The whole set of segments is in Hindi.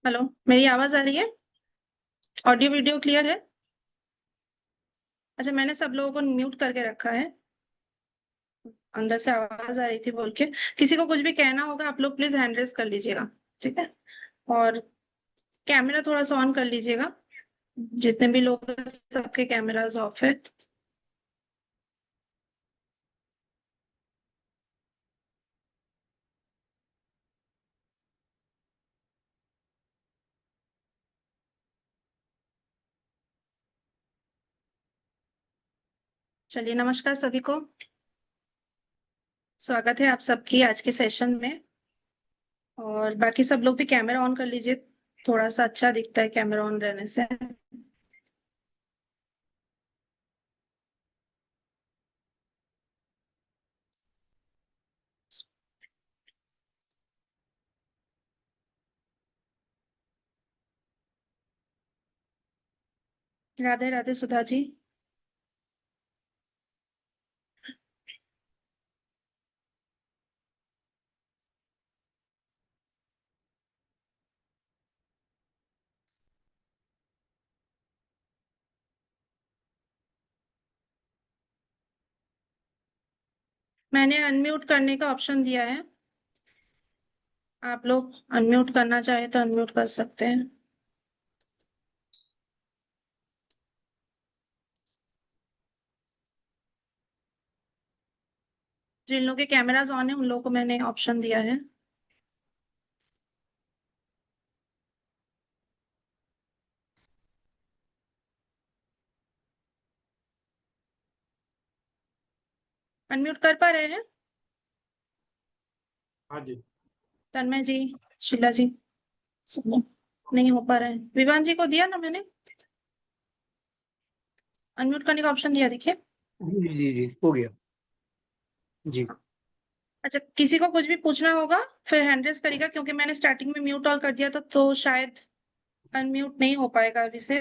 हेलो, मेरी आवाज आ रही है? ऑडियो वीडियो क्लियर है? अच्छा, मैंने सब लोगों को म्यूट करके रखा है। अंदर से आवाज आ रही थी बोल के। किसी को कुछ भी कहना होगा आप लोग प्लीज हैंड रेज कर लीजिएगा। ठीक है। और कैमरा थोड़ा सा ऑन कर लीजिएगा। जितने भी लोग हैं, सबके कैमराज ऑफ है। चलिए, नमस्कार सभी को। स्वागत है आप सबकी आज के सेशन में। और बाकी सब लोग भी कैमरा ऑन कर लीजिए। थोड़ा सा अच्छा दिखता है कैमरा ऑन रहने से। राधे राधे सुधा जी। मैंने अनम्यूट करने का ऑप्शन दिया है। आप लोग अनम्यूट करना चाहे तो अनम्यूट कर सकते हैं। जिन लोगों के कैमराज ऑन है उन लोगों को मैंने ऑप्शन दिया है। अनम्यूट कर पा रहे हैं? हाँ जी। तन्मय जी, शीला जी, सब लोग नहीं हो पा रहे हैं। विवान जी को दिया ना मैंने अनम्यूट करने का ऑप्शन दिया, देखिए। जी जी जी हो गया। जी। अच्छा, किसी को कुछ भी पूछना होगा फिर हैंड रेज करेगा, क्योंकि मैंने स्टार्टिंग में म्यूट ऑल कर दिया था तो शायद अनम्यूट नहीं हो पाएगा अभी से।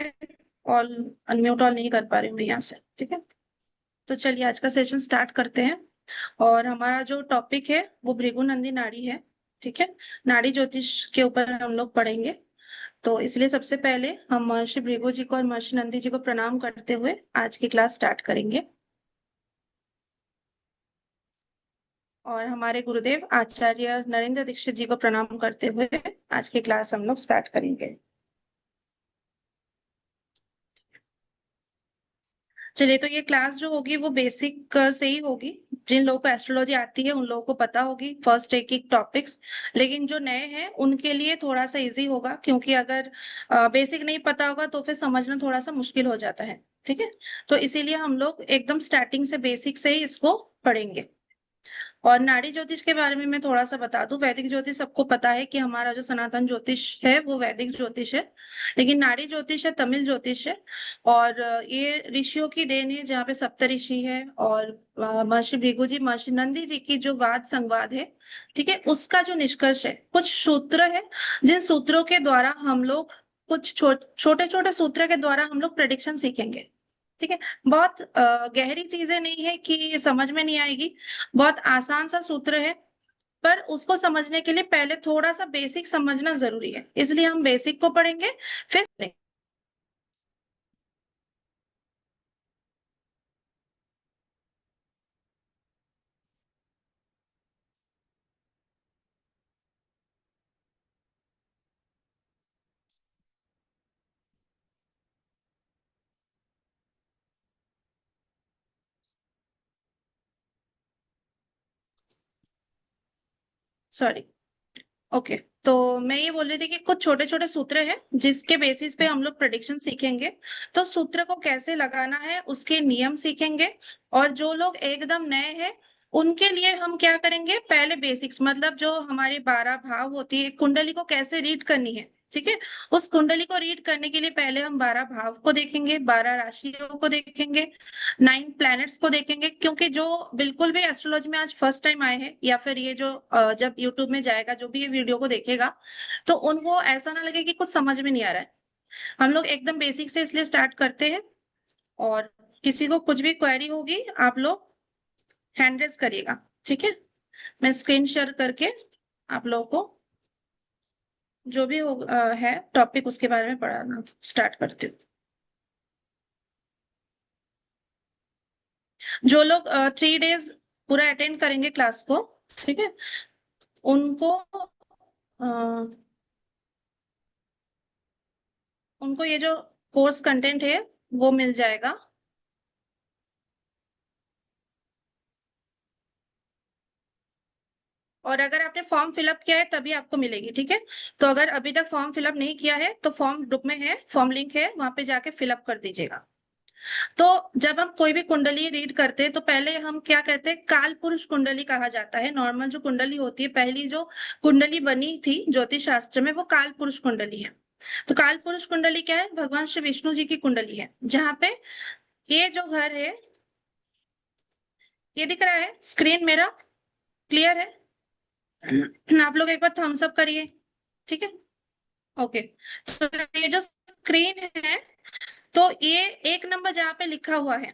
ऑल अनम्यूट ऑल नहीं कर पा रही हूँ मैं यहाँ से। ठीक है। तो चलिए आज का सेशन स्टार्ट करते हैं। और हमारा जो टॉपिक है वो भृगुनंदी नाड़ी है। ठीक है। नाड़ी ज्योतिष के ऊपर हम लोग पढ़ेंगे। तो इसलिए सबसे पहले हम महर्षि भृगु जी को और महर्षि नंदी जी को प्रणाम करते हुए आज की क्लास स्टार्ट करेंगे। और हमारे गुरुदेव आचार्य नरेंद्र दीक्षित जी को प्रणाम करते हुए आज की क्लास हम लोग स्टार्ट करेंगे। चलिए, तो ये क्लास जो होगी वो बेसिक से ही होगी। जिन लोगों को एस्ट्रोलॉजी आती है उन लोगों को पता होगी फर्स्ट एक एक टॉपिक्स। लेकिन जो नए हैं उनके लिए थोड़ा सा इजी होगा, क्योंकि अगर बेसिक नहीं पता होगा तो फिर समझना थोड़ा सा मुश्किल हो जाता है। ठीक है। तो इसीलिए हम लोग एकदम स्टार्टिंग से बेसिक से ही इसको पढ़ेंगे। और नाड़ी ज्योतिष के बारे में मैं थोड़ा सा बता दूं। वैदिक ज्योतिष सबको पता है कि हमारा जो सनातन ज्योतिष है वो वैदिक ज्योतिष है। लेकिन नाड़ी ज्योतिष है तमिल ज्योतिष है। और ये ऋषियों की देन है, जहाँ पे सप्त ऋषि है। और महर्षि भृगु जी महर्षि नंदी जी की जो वाद संवाद है, ठीक है, उसका जो निष्कर्ष है, कुछ सूत्र है जिन सूत्रों के द्वारा हम लोग कुछ छोटे छोटे सूत्र के द्वारा हम लोग प्रेडिक्शन सीखेंगे। ठीक है। बहुत गहरी चीजें नहीं है कि समझ में नहीं आएगी। बहुत आसान सा सूत्र है। पर उसको समझने के लिए पहले थोड़ा सा बेसिक समझना जरूरी है, इसलिए हम बेसिक को पढ़ेंगे फिर। सॉरी। ओके। तो मैं ये बोल रही थी कि कुछ छोटे छोटे सूत्र हैं जिसके बेसिस पे हम लोग प्रेडिक्शन सीखेंगे। तो सूत्र को कैसे लगाना है उसके नियम सीखेंगे। और जो लोग एकदम नए हैं उनके लिए हम क्या करेंगे, पहले बेसिक्स मतलब जो हमारी 12 भाव होती है, कुंडली को कैसे रीड करनी है। ठीक है। उस कुंडली को रीड करने के लिए पहले हम 12 भाव को देखेंगे, 12 राशियों को देखेंगे, 9 प्लैनेट्स को देखेंगे। क्योंकि जो बिल्कुल भी एस्ट्रोलॉजी में आज फर्स्ट टाइम आए हैं, या फिर ये जो जब यूट्यूब में जाएगा जो भी ये वीडियो को देखेगा, तो उनको ऐसा ना लगे कि कुछ समझ में नहीं आ रहा है। हम लोग एकदम बेसिक से इसलिए स्टार्ट करते हैं। और किसी को कुछ भी क्वेरी होगी आप लोग हैंड रेज करिएगा। ठीक है। मैं स्क्रीन शेयर करके आप लोगों को जो भी हो है टॉपिक उसके बारे में पढ़ाना स्टार्ट करती हूँ। जो लोग 3 डेज पूरा अटेंड करेंगे क्लास को, ठीक है, उनको अ, उनको ये जो कोर्स कंटेंट है वो मिल जाएगा। और अगर आपने फॉर्म फिलअप किया है तभी आपको मिलेगी, ठीक है। तो अगर अभी तक फॉर्म फिलअप नहीं किया है तो फॉर्म ग्रुप में है, फॉर्म लिंक है, वहां पे जाके फिलअप कर दीजिएगा। तो जब हम कोई भी कुंडली रीड करते हैं तो पहले हम क्या कहते हैं, काल पुरुष कुंडली कहा जाता है। नॉर्मल जो कुंडली होती है, पहली जो कुंडली बनी थी ज्योतिष शास्त्र में, वो काल पुरुष कुंडली है। तो काल पुरुष कुंडली क्या है, भगवान श्री विष्णु जी की कुंडली है, जहाँ पे ये जो घर है, ये दिख रहा है स्क्रीन मेरा, क्लियर है? आप लोग एक बार थम्स अप करिए, ठीक है, ओके। तो ये जो स्क्रीन है, तो ये 1 नंबर जहाँ पे लिखा हुआ है,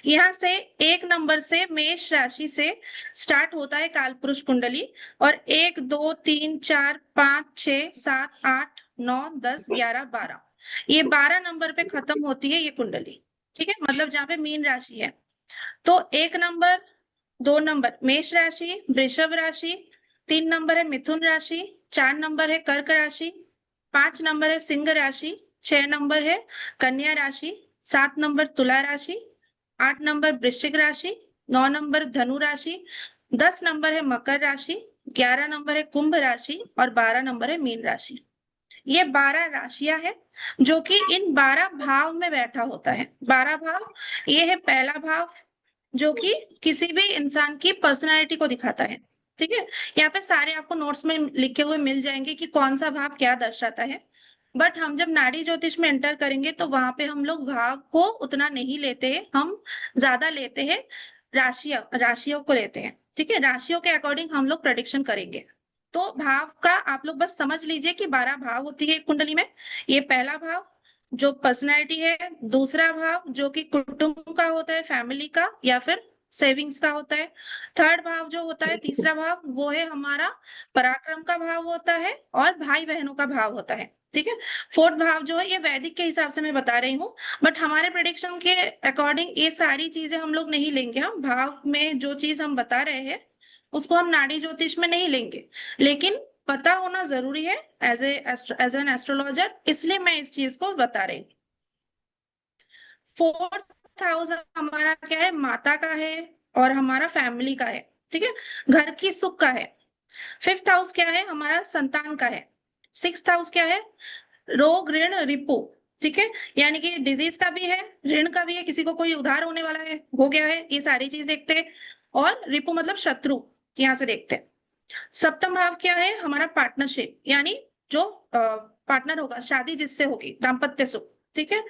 यहाँ से 1 नंबर से मेष राशि से स्टार्ट होता है कालपुरुष कुंडली। और 1 2 3 4 5 6 7 8 9 10 11 12, ये 12 नंबर पे खत्म होती है ये कुंडली, ठीक है, मतलब जहाँ पे मीन राशि है। तो 1 नंबर, 2 नंबर मेष राशि, वृषभ राशि, 3 नंबर है मिथुन राशि, 4 नंबर है कर्क राशि, 5 नंबर है सिंह राशि, 6 नंबर है कन्या राशि, 7 नंबर तुला राशि, 8 नंबर वृश्चिक राशि, 9 नंबर धनु राशि, 10 नंबर है मकर राशि, 11 नंबर है कुंभ राशि और 12 नंबर है मीन राशि। ये 12 राशियां हैं जो कि इन 12 भाव में बैठा होता है। 12 भाव, ये है पहला भाव जो कि किसी भी इंसान की पर्सनालिटी को दिखाता है, ठीक है। यहाँ पे सारे आपको नोट्स में लिखे हुए मिल जाएंगे कि कौन सा भाव क्या दर्शाता है। बट हम जब नाड़ी ज्योतिष में एंटर करेंगे तो वहां पे हम लोग भाव को उतना नहीं लेते हैं, हम ज्यादा लेते हैं राशियां, राशियों को लेते हैं, ठीक है। राशियों के अकॉर्डिंग हम लोग प्रेडिक्शन करेंगे। तो भाव का आप लोग बस समझ लीजिए कि 12 भाव होती है एक कुंडली में। ये पहला भाव जो पर्सनैलिटी है, दूसरा भाव जो कि कुटुंब का होता है, फैमिली का या फिर सेविंग्स का होता है, थर्ड भाव जो होता है, तीसरा भाव वो है हमारा पराक्रम का भाव होता है और भाई बहनों का भाव होता है, ठीक है। फोर्थ भाव जो है ये वैदिक के हिसाब से मैं बता रही हूँ, बट हमारे प्रेडिक्शन के अकॉर्डिंग ये सारी चीजें हम लोग नहीं लेंगे। हम भाव में जो चीज हम बता रहे हैं उसको हम नाड़ी ज्योतिष में नहीं लेंगे, लेकिन पता होना जरूरी है एज एन एस्ट्रोलॉजर, इसलिए मैं इस चीज को बता रही हूँ। 4th हाउस हमारा क्या है, माता का है और हमारा फैमिली का है, ठीक है, घर की सुख का है। 5th हाउस क्या है, हमारा संतान का है। 6th हाउस क्या है, रोग ऋण रिपु, ठीक है, यानी कि डिजीज का भी है, ऋण का भी है, किसी को कोई उधार होने वाला है, हो गया है, ये सारी चीज देखते हैं। और रिपु मतलब शत्रु, यहाँ से देखते हैं। सप्तम भाव क्या है, हमारा पार्टनरशिप, यानी जो पार्टनर होगा, शादी जिससे होगी, दाम्पत्य सुख, ठीक है।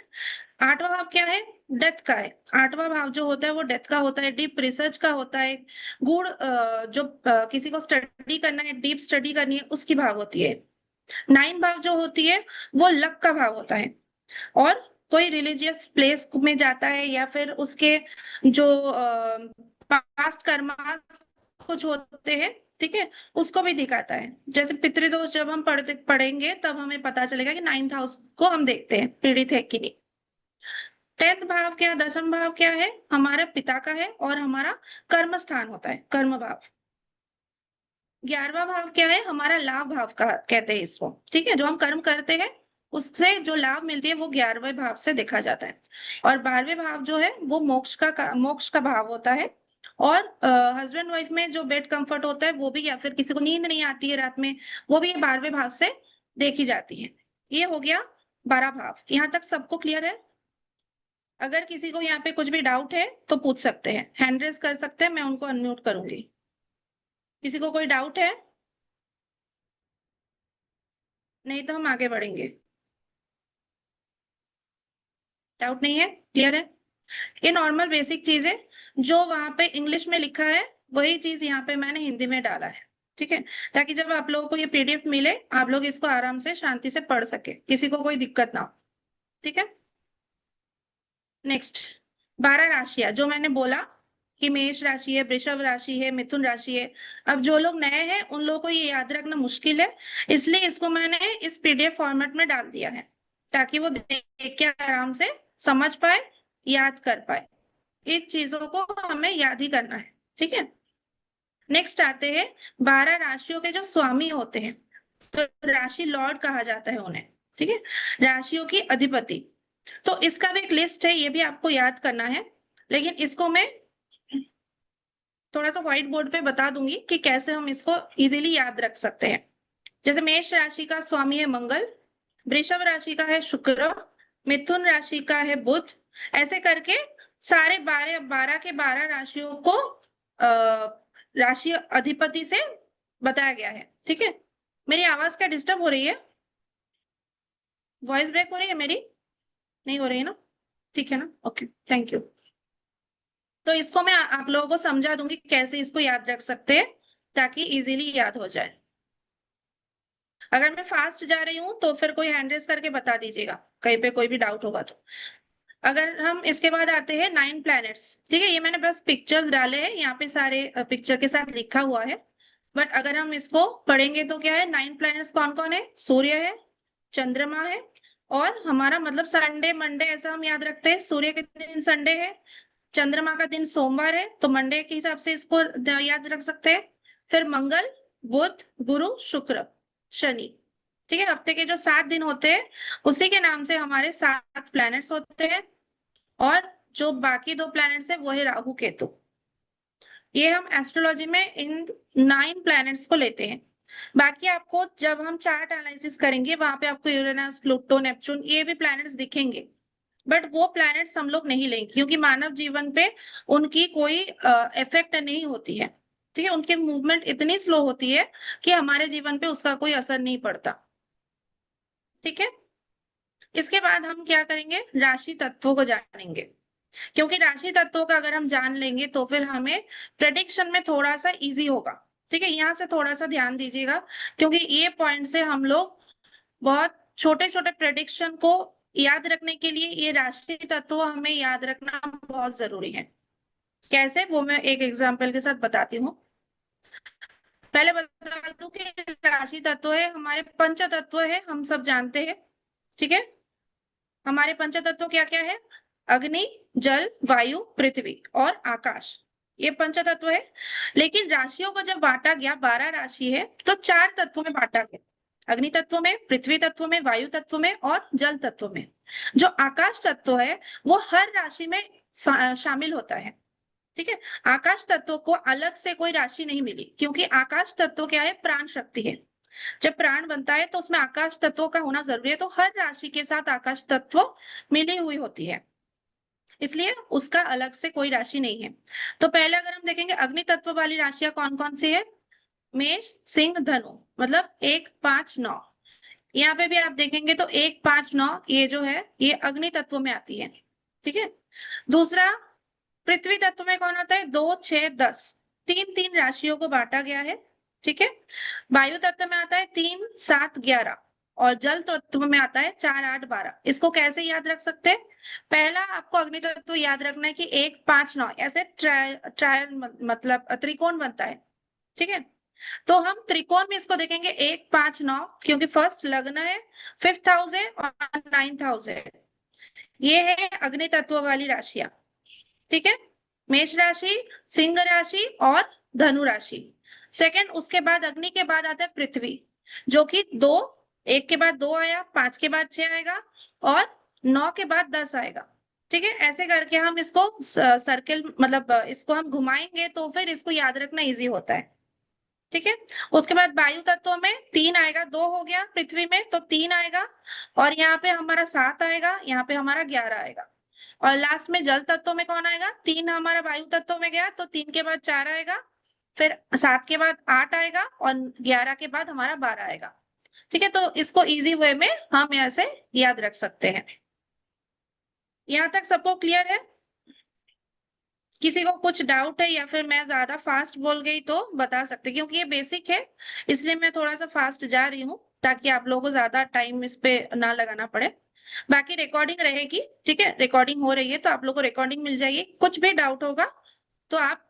8वां भाव क्या है, डेथ का है। 8वां भाव जो होता है वो डेथ का होता है, डीप रिसर्च का होता है, गूढ़ जो किसी को स्टडी करना है, डीप स्टडी करनी है, उसकी भाव होती है। 9 भाव जो होती है वो लक का भाव होता है, और कोई रिलीजियस प्लेस में जाता है या फिर उसके जो पास्ट कर्मा कुछ होते हैं, ठीक है, उसको भी दिखाता है। जैसे पितृदोष जब हम पढ़ेंगे तब हमें पता चलेगा कि 9th हाउस को हम देखते हैं पीड़ित है कि नहीं। 10th भाव क्या, 10वां भाव क्या है, हमारे पिता का है और हमारा कर्म स्थान होता है, कर्म भाव। 11वां भाव क्या है, हमारा लाभ भाव का कहते हैं इसको, ठीक है, जो हम कर्म करते हैं उससे जो लाभ मिलती है वो 11वें भाव से देखा जाता है। और 12वें भाव जो है वो मोक्ष का भाव होता है। और हस्बैंड वाइफ में जो बेड कंफर्ट होता है वो भी, या फिर किसी को नींद नहीं आती है रात में, वो भी 12वें भाव से देखी जाती है। ये हो गया 12 भाव, यहाँ तक सबको क्लियर है? अगर किसी को यहाँ पे कुछ भी डाउट है तो पूछ सकते हैं, हैंड रेज कर सकते हैं, मैं उनको अनम्यूट करूंगी। किसी को कोई डाउट है? नहीं तो हम आगे बढ़ेंगे। डाउट नहीं है, क्लियर है? ये नॉर्मल बेसिक चीज है, जो वहां पे इंग्लिश में लिखा है वही चीज यहाँ पे मैंने हिंदी में डाला है, ठीक है, ताकि जब आप लोगों को ये पीडीएफ मिले आप लोग इसको आराम से शांति से पढ़ सके, किसी को कोई दिक्कत ना हो, ठीक है। नेक्स्ट, 12 राशियां जो मैंने बोला, कि मेष राशि है, वृषभ राशि है, मिथुन राशि है। अब जो लोग नए हैं उन लोगों को ये याद रखना मुश्किल है, इसलिए इसको मैंने इस पीडीएफ फॉर्मेट में डाल दिया है ताकि वो देख के आराम से समझ पाए, याद कर पाए। इन चीजों को हमें याद ही करना है, ठीक है। नेक्स्ट आते हैं 12 राशियों के जो स्वामी होते हैं, तो राशि लॉर्ड कहा जाता है उन्हें, ठीक है, राशियों की अधिपति। तो इसका भी एक लिस्ट है, ये भी आपको याद करना है, लेकिन इसको मैं थोड़ा सा व्हाइट बोर्ड पे बता दूंगी कि कैसे हम इसको इजीली याद रख सकते हैं। जैसे मेष राशि का स्वामी है मंगल, वृषभ राशि का है शुक्र, मिथुन राशि का है बुध। ऐसे करके सारे 12 के 12 राशियों को राशि अधिपति से बताया गया है, ठीक है। मेरी आवाज क्या डिस्टर्ब हो रही है? वॉइस ब्रेक हो रही है मेरी? नहीं हो रही है ना? ठीक है ना, ओके, थैंक यू। तो इसको मैं आप लोगों को समझा दूंगी कैसे इसको याद रख सकते हैं ताकि इजीली याद हो जाए। अगर मैं फास्ट जा रही हूँ तो फिर कोई हैंड रेस करके बता दीजिएगा, कहीं पे कोई भी डाउट होगा तो। अगर हम इसके बाद आते हैं 9 प्लैनेट्स, ठीक है, ये मैंने बस पिक्चर्स डाले हैं यहाँ पे, सारे पिक्चर के साथ लिखा हुआ है। बट अगर हम इसको पढ़ेंगे तो क्या है, 9 प्लैनेट्स कौन कौन है? सूर्य है, चंद्रमा है, और हमारा मतलब संडे मंडे ऐसा हम याद रखते हैं, सूर्य के दिन संडे है, चंद्रमा का दिन सोमवार है, तो मंडे के हिसाब से इसको याद रख सकते हैं। फिर मंगल, बुध, गुरु, शुक्र, शनि, ठीक है। हफ्ते के जो 7 दिन होते हैं उसी के नाम से हमारे 7 प्लैनेट्स होते हैं, और जो बाकी 2 प्लैनेट्स है वो है राहु केतु। ये हम एस्ट्रोलॉजी में इन 9 प्लैनेट्स को लेते हैं। बाकी आपको जब हम चार्ट एनालिसिस करेंगे वहां पे आपको यूरेनस, प्लूटो, नेपच्यून ये भी प्लैनेट्स दिखेंगे, बट वो प्लैनेट्स हम लोग नहीं लेंगे क्योंकि मानव जीवन पे उनकी कोई इफेक्ट नहीं होती है, ठीक है। उनकी मूवमेंट इतनी स्लो होती है कि हमारे जीवन पे उसका कोई असर नहीं पड़ता, ठीक है। इसके बाद हम क्या करेंगे, राशि तत्वों को जानेंगे, क्योंकि राशि तत्वों का अगर हम जान लेंगे तो फिर हमें प्रेडिक्शन में थोड़ा सा इजी होगा, ठीक है। यहाँ से थोड़ा सा ध्यान दीजिएगा, क्योंकि ये पॉइंट से हम लोग बहुत छोटे छोटे प्रेडिक्शन को याद रखने के लिए ये राशि तत्व हमें याद रखना बहुत जरूरी है। कैसे, वो मैं एक एग्जांपल के साथ बताती हूँ। पहले बता दूं कि राशि तत्व है हमारे पंच तत्व है, हम सब जानते हैं, ठीक है। हमारे पंच तत्व क्या क्या है? अग्नि, जल, वायु, पृथ्वी और आकाश, ये पंच तत्व है। लेकिन राशियों को जब बांटा गया, 12 राशि है, तो 4 तत्वों में बांटा गया, अग्नि तत्व में, पृथ्वी तत्व में, वायु तत्व में और जल तत्व में। जो आकाश तत्व है वो हर राशि में शामिल होता है, ठीक है। आकाश तत्व को अलग से कोई राशि नहीं मिली, क्योंकि आकाश तत्व क्या है, प्राण शक्ति है। जब प्राण बनता है तो उसमें आकाश तत्व का होना जरूरी है, तो हर राशि के साथ आकाश तत्व मिली हुई होती है, इसलिए उसका अलग से कोई राशि नहीं है। तो पहले अगर हम देखेंगे अग्नि तत्व वाली राशियां कौन कौन सी है, मेष, सिंह, धनु, मतलब 1, 5, 9। यहाँ पे भी आप देखेंगे तो 1, 5, 9 ये जो है ये अग्नि तत्व में आती है, ठीक है। दूसरा, पृथ्वी तत्व में कौन आता है, 2, 6, 10, 3 राशियों को बांटा गया है, ठीक है। वायु तत्व में आता है 3, 7, 11, और जल तत्व में आता है 4, 8, 12। इसको कैसे याद रख सकते हैं? पहला आपको अग्नि तत्व याद रखना है कि 1, 5, 9 ऐसे ट्रायल मतलब त्रिकोण बनता है, ठीक है। तो हम त्रिकोण में इसको देखेंगे 1, 5, 9, क्योंकि फर्स्ट लग्न है, 5th हाउस है और 9th हाउस है। ये है अग्नि तत्व वाली राशियां, ठीक है। मेष राशि, सिंह राशि और धनु राशि। सेकंड, उसके बाद अग्नि के बाद आता है पृथ्वी, जो कि 2, 1 के बाद 2 आया, 5 के बाद 6 आएगा और 9 के बाद 10 आएगा, ठीक है। ऐसे करके हम इसको सर्किल मतलब इसको हम घुमाएंगे तो फिर इसको याद रखना इजी होता है, ठीक है। उसके बाद वायु तत्व में 3 आएगा, 2 हो गया, पृथ्वी में तो 3 आएगा, और यहाँ पे हमारा 7 आएगा, यहाँ पे हमारा 11 आएगा। और लास्ट में जल तत्व में कौन आएगा, 3 हमारा वायु तत्व में गया तो 3 के बाद 4 आएगा, फिर 7 के बाद 8 आएगा और 11 के बाद हमारा 12 आएगा, ठीक है। तो इसको इजी वे में हम ऐसे याद रख सकते हैं। यहाँ तक सबको क्लियर है? किसी को कुछ डाउट है या फिर मैं ज्यादा फास्ट बोल गई तो बता सकते, क्योंकि ये बेसिक है इसलिए मैं थोड़ा सा फास्ट जा रही हूँ ताकि आप लोगों को ज्यादा टाइम इस पे ना लगाना पड़े। बाकी रिकॉर्डिंग रहेगी, ठीक है, रिकॉर्डिंग हो रही है तो आप लोग को रिकॉर्डिंग मिल जाएगी। कुछ भी डाउट होगा तो आप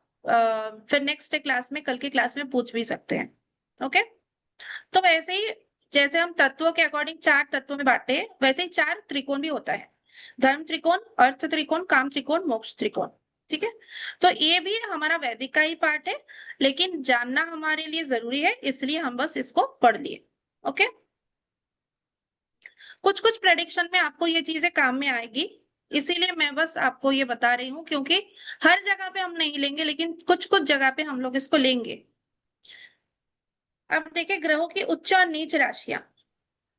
फिर नेक्स्ट क्लास में, कल की क्लास में पूछ भी सकते हैं। ओके, तो वैसे ही जैसे हम तत्वों के अकॉर्डिंग 4 तत्वों में बांटे, वैसे ही 4 त्रिकोण भी होता है। धर्म त्रिकोण, अर्थ त्रिकोण, काम त्रिकोण, मोक्ष त्रिकोण। ठीक है, तो ये भी हमारा वैदिक का ही पार्ट है, लेकिन जानना हमारे लिए जरूरी है, इसलिए हम बस इसको पढ़ लिए। ओके, कुछ कुछ प्रेडिक्शन में आपको ये चीजें काम में आएगी, इसीलिए मैं बस आपको ये बता रही हूँ, क्योंकि हर जगह पे हम नहीं लेंगे, लेकिन कुछ कुछ जगह पे हम लोग इसको लेंगे। अब देखिए ग्रहों की उच्च और नीच राशियां,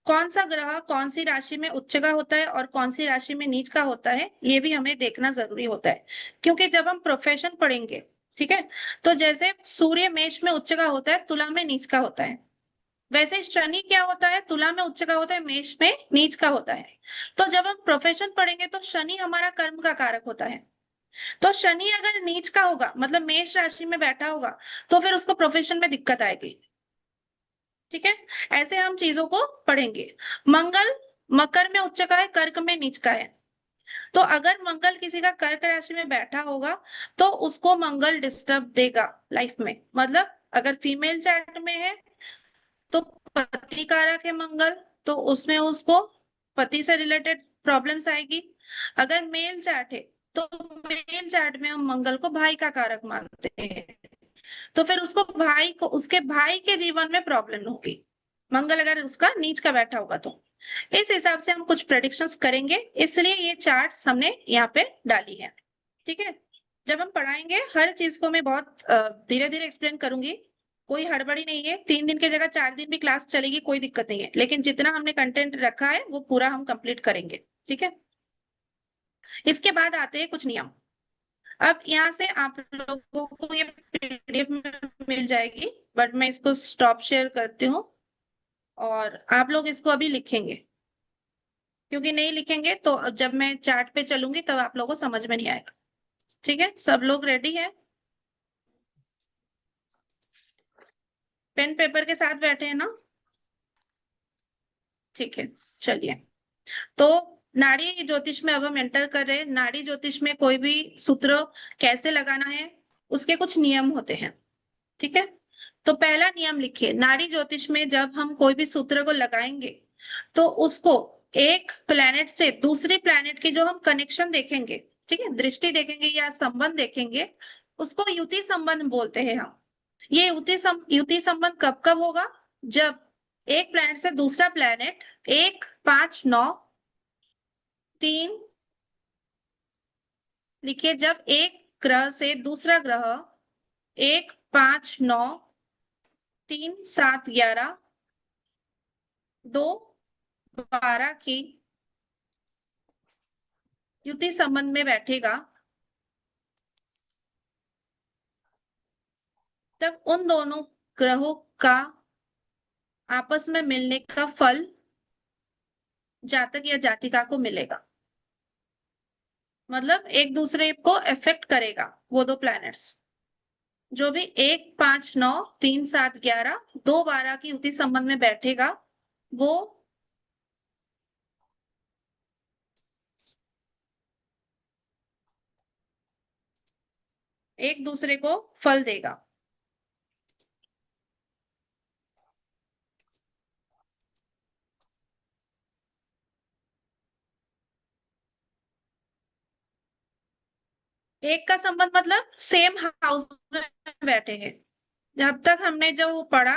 कौन सा ग्रह कौन सी राशि में उच्च का होता है और कौन सी राशि में नीच का होता है, ये भी हमें देखना जरूरी होता है। क्योंकि जब हम प्रोफेशन पढ़ेंगे, ठीक है, तो जैसे सूर्य मेष में उच्च का होता है, तुला में नीच का होता है, वैसे शनि क्या होता है, तुला में उच्च का होता है, मेष में नीच का होता है। तो जब हम प्रोफेशन पढ़ेंगे तो शनि हमारा कर्म का कारक होता है। तो शनि अगर नीच का होगा, मतलब मेष राशि में बैठा होगा, तो फिर उसको प्रोफेशन में दिक्कत आएगी। ठीक है, ऐसे हम चीजों को पढ़ेंगे। मंगल मकर में उच्च का है, कर्क में नीच का है। तो अगर मंगल किसी का कर्क राशि में बैठा होगा, तो उसको मंगल डिस्टर्ब देगा लाइफ में। मतलब अगर फीमेल चार्ट में है तो पति कारक है मंगल, तो उसमें उसको पति से रिलेटेड प्रॉब्लम्स आएगी। अगर मेल चार्ट है तो मेल चार्ट में हम मंगल को भाई का कारक मानते हैं, तो फिर उसको भाई को, उसके भाई के जीवन में प्रॉब्लम होगी, मंगल अगर उसका नीच का बैठा होगा तो। इस हिसाब से हम कुछ प्रेडिक्शंस करेंगे, इसलिए ये चार्ट्स हमने यहाँ पे डाली है। ठीक है, जब हम पढ़ाएंगे हर चीज को मैं बहुत धीरे धीरे एक्सप्लेन करूंगी, कोई हड़बड़ी नहीं है। 3 दिन की जगह 4 दिन भी क्लास चलेगी, कोई दिक्कत नहीं है, लेकिन जितना हमने कंटेंट रखा है वो पूरा हम कंप्लीट करेंगे। ठीक है, इसके बाद आते हैं कुछ नियम। अब यहाँ से आप लोगों को ये पीडीएफ में मिल जाएगी, बट मैं इसको स्टॉप शेयर करती हूँ और आप लोग इसको अभी लिखेंगे, क्योंकि नहीं लिखेंगे तो जब मैं चार्ट पे चलूंगी तब आप लोगों को समझ में नहीं आएगा। ठीक है, सब लोग रेडी है, पेन पेपर के साथ बैठे हैं ना? ठीक है, चलिए। तो नाड़ी ज्योतिष में अब हम एंटर कर रहे हैं। नाड़ी ज्योतिष में कोई भी सूत्र कैसे लगाना है, उसके कुछ नियम होते हैं। ठीक है, तो पहला नियम लिखिए, नाड़ी ज्योतिष में जब हम कोई भी सूत्र को लगाएंगे तो उसको एक प्लैनेट से दूसरी प्लैनेट की जो हम कनेक्शन देखेंगे, ठीक है, दृष्टि देखेंगे या संबंध देखेंगे, उसको युति संबंध बोलते हैं हम। ये युति संबंध कब कब होगा? जब एक प्लैनेट से दूसरा प्लैनेट 1, 5, 9, 3, लिखिए, जब एक ग्रह से दूसरा ग्रह 1, 5, 9, 3, 7, 11, 2, 12 की युति संबंध में बैठेगा, तब उन दोनों ग्रहों का आपस में मिलने का फल जातक या जातिका को मिलेगा। मतलब एक दूसरे को इफेक्ट करेगा वो दो प्लैनेट्स। जो भी 1, 5, 9, 3, 7, 11, 2, 12 की युति संबंध में बैठेगा, वो एक दूसरे को फल देगा। एक का संबंध मतलब सेम हाउस में बैठे हैं। जब तक हमने जो पढ़ा,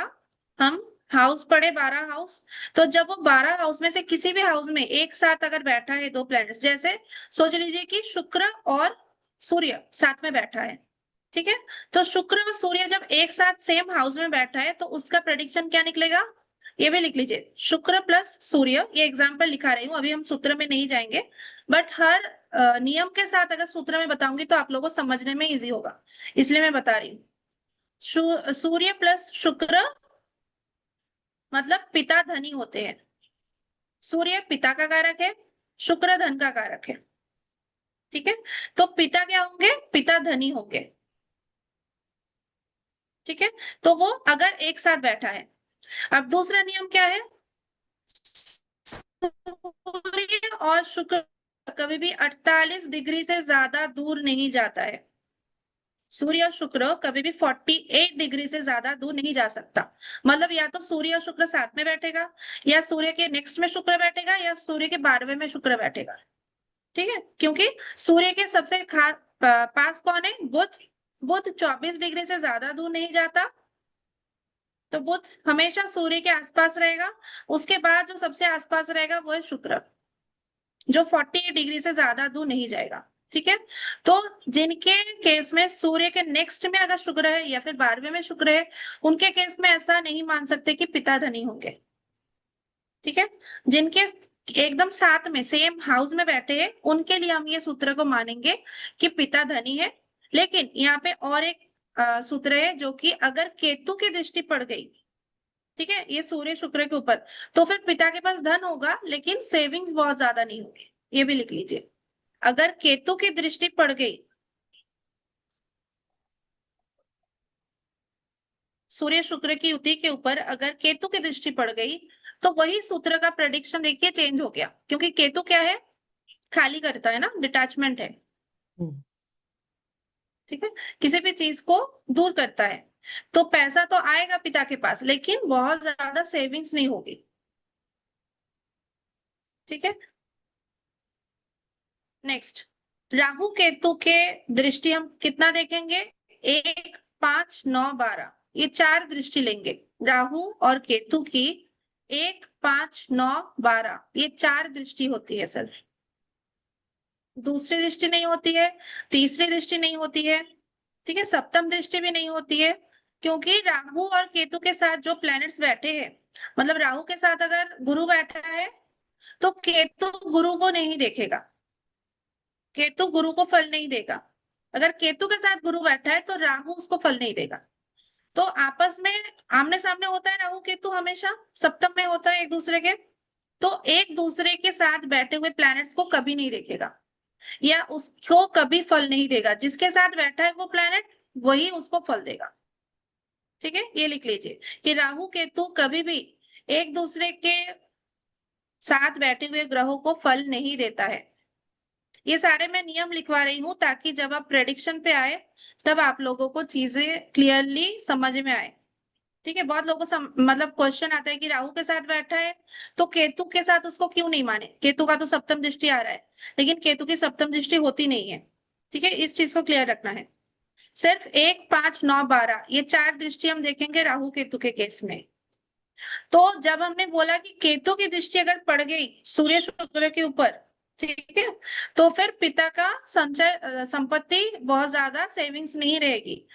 हम हाउस पढ़े 12 हाउस, तो जब वो 12 हाउस में से किसी भी हाउस में एक साथ अगर बैठा है दो प्लैनेट्स, जैसे सोच लीजिए कि शुक्र और सूर्य साथ में बैठा है, ठीक है, तो शुक्र और सूर्य जब एक साथ सेम हाउस में बैठा है तो उसका प्रेडिक्शन क्या निकलेगा, ये भी लिख लीजिए, शुक्र प्लस सूर्य। ये एग्जाम्पल लिखा रही हूँ, अभी हम सूत्र में नहीं जाएंगे, बट हर नियम के साथ अगर सूत्र में बताऊंगी तो आप लोगों को समझने में इजी होगा, इसलिए मैं बता रही हूँ। सूर्य प्लस शुक्र मतलब पिता धनी होते हैं। सूर्य पिता का कारक है, शुक्र धन का कारक है। ठीक है, तो पिता क्या होंगे, पिता धनी होंगे। ठीक है, तो वो अगर एक साथ बैठा है। अब दूसरा नियम क्या है, सूर्य और शुक्र कभी भी 48 डिग्री से ज्यादा दूर नहीं जाता है। सूर्य और शुक्र कभी भी 48 डिग्री से ज्यादा दूर नहीं जा सकता। मतलब या तो सूर्य और शुक्र साथ में बैठेगा, या सूर्य के नेक्स्ट में शुक्र बैठेगा, या सूर्य के 12वें में शुक्र बैठेगा। ठीक है, क्योंकि सूर्य के सबसे पास कौन है? बुध। बुध 24 डिग्री से ज्यादा दूर नहीं जाता, तो बुध हमेशा सूर्य के आसपास रहेगा। उसके बाद जो सबसे आसपास रहेगा वो है शुक्र, जो 48 डिग्री से ज्यादा दूर नहीं जाएगा। ठीक है, तो जिनके केस में सूर्य के नेक्स्ट में अगर शुक्र है या फिर 12वें में शुक्र है, उनके केस में ऐसा नहीं मान सकते कि पिता धनी होंगे। ठीक है, जिनके एकदम साथ में सेम हाउस में बैठे हैं, उनके लिए हम ये सूत्र को मानेंगे कि पिता धनी है। लेकिन यहाँ पे और एक सूत्र है, जो कि अगर केतु की दृष्टि पड़ गई, ठीक है, ये सूर्य शुक्र के ऊपर, तो फिर पिता के पास धन होगा लेकिन सेविंग्स बहुत ज्यादा नहीं होगी। ये भी लिख लीजिए, अगर केतु की दृष्टि पड़ गई सूर्य शुक्र की युति के ऊपर, अगर केतु की दृष्टि पड़ गई, तो वही सूत्र का प्रेडिक्शन देखिए चेंज हो गया, क्योंकि केतु क्या है? खाली करता है ना, डिटैचमेंट है। ठीक है, किसी भी चीज को दूर करता है। तो पैसा तो आएगा पिता के पास, लेकिन बहुत ज्यादा सेविंग्स नहीं होगी। ठीक है, नेक्स्ट, राहु केतु के दृष्टि हम कितना देखेंगे? 1, 5, 9, 12, ये 4 दृष्टि लेंगे। राहु और केतु की 1, 5, 9, 12, ये 4 दृष्टि होती है सर। दूसरी दृष्टि नहीं होती है, तीसरी दृष्टि नहीं होती है, ठीक है, सप्तम दृष्टि भी नहीं होती है। क्योंकि राहु और केतु के साथ जो प्लैनेट्स बैठे हैं, मतलब राहु के साथ अगर गुरु बैठा है, तो केतु गुरु को नहीं देखेगा, केतु गुरु को फल नहीं देगा। अगर केतु के साथ गुरु बैठा है तो राहु उसको फल नहीं देगा। तो आपस में आमने सामने होता है राहु केतु, हमेशा सप्तम में होता है एक दूसरे के। तो एक दूसरे के साथ बैठे हुए प्लैनेट्स को कभी नहीं देखेगा, या उसको कभी फल नहीं देगा। जिसके साथ बैठा है वो प्लैनेट, वही उसको फल देगा। ठीक है, ये लिख लीजिए कि राहु केतु कभी भी एक दूसरे के साथ बैठे हुए ग्रहों को फल नहीं देता है। ये सारे मैं नियम लिखवा रही हूं ताकि जब आप प्रेडिक्शन पे आए तब आप लोगों को चीजें क्लियरली समझ में आए। ठीक है, बहुत लोगों को मतलब क्वेश्चन आता है कि राहु के साथ बैठा है तो केतु के साथ उसको क्यों नहीं माने? केतु का तो सप्तम दृष्टि आ रहा है, लेकिन केतु की सप्तम दृष्टि होती नहीं है। ठीक है, इस चीज को क्लियर रखना है। सिर्फ 1, 5, 9, 12, ये 4 दृष्टि हम देखेंगे राहु केतु के केस में। तो जब हमने बोला कि केतु की दृष्टि अगर पड़ गई सूर्य शुक्र के ऊपर, ठीक है, तो फिर पिता का संचय संपत्ति बहुत ज्यादा सेविंग्स नहीं रहेगी।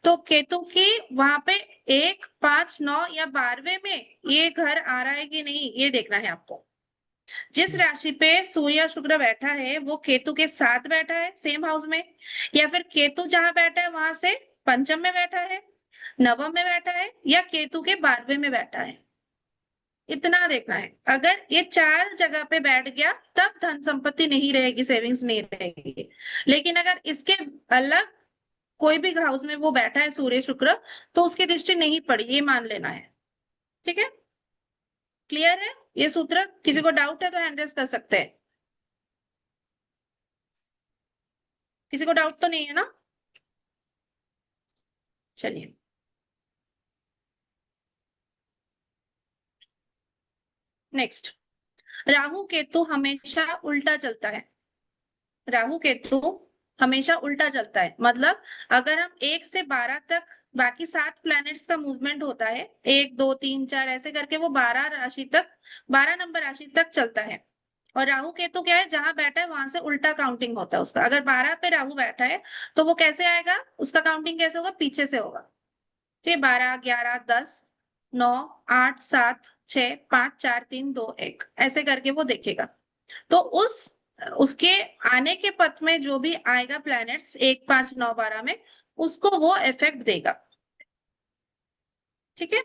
तो केतु की वहां पे 1, 5, 9 या 12वें में ये घर आ रहा है कि नहीं, ये देखना है आपको। जिस राशि पे सूर्य और शुक्र बैठा है वो केतु के साथ बैठा है सेम हाउस में, या फिर केतु जहां बैठा है वहां से पंचम में बैठा है, नवम में बैठा है, या केतु के 12वें में बैठा है, इतना देखना है। अगर ये 4 जगह पे बैठ गया तब धन संपत्ति नहीं रहेगी, सेविंग्स नहीं रहेगी। लेकिन अगर इसके अलग कोई भी हाउस में वो बैठा है सूर्य शुक्र, तो उसकी दृष्टि नहीं पड़ी, ये मान लेना है। ठीक है, क्लियर है ये सूत्र? किसी को डाउट है तो हैंड रेज कर सकते हैं। किसी को डाउट तो नहीं है ना? चलिए, नेक्स्ट, राहु केतु हमेशा उल्टा चलता है। राहु केतु हमेशा उल्टा चलता है, मतलब अगर हम 1 से 12 तक, बाकी 7 प्लैनेट्स का मूवमेंट होता है, 1, 2, 3, 4 ऐसे करके वो 12 राशि तक, 12 नंबर राशि तक चलता है। और राहु केतु क्या है, जहां बैठा है वहां से उल्टा काउंटिंग होता है उसका। अगर 12 पे राहु बैठा है तो वो कैसे आएगा, उसका काउंटिंग कैसे होगा? पीछे से होगा। ठीक, 12, 11, 10, 9, 8, 7, 6, 5, 4, 3, 2, 1 ऐसे करके वो देखेगा। तो उसके आने के पथ में जो भी आएगा प्लैनेट्स 1, 5, 9, 12 में, उसको वो इफेक्ट देगा। ठीक है,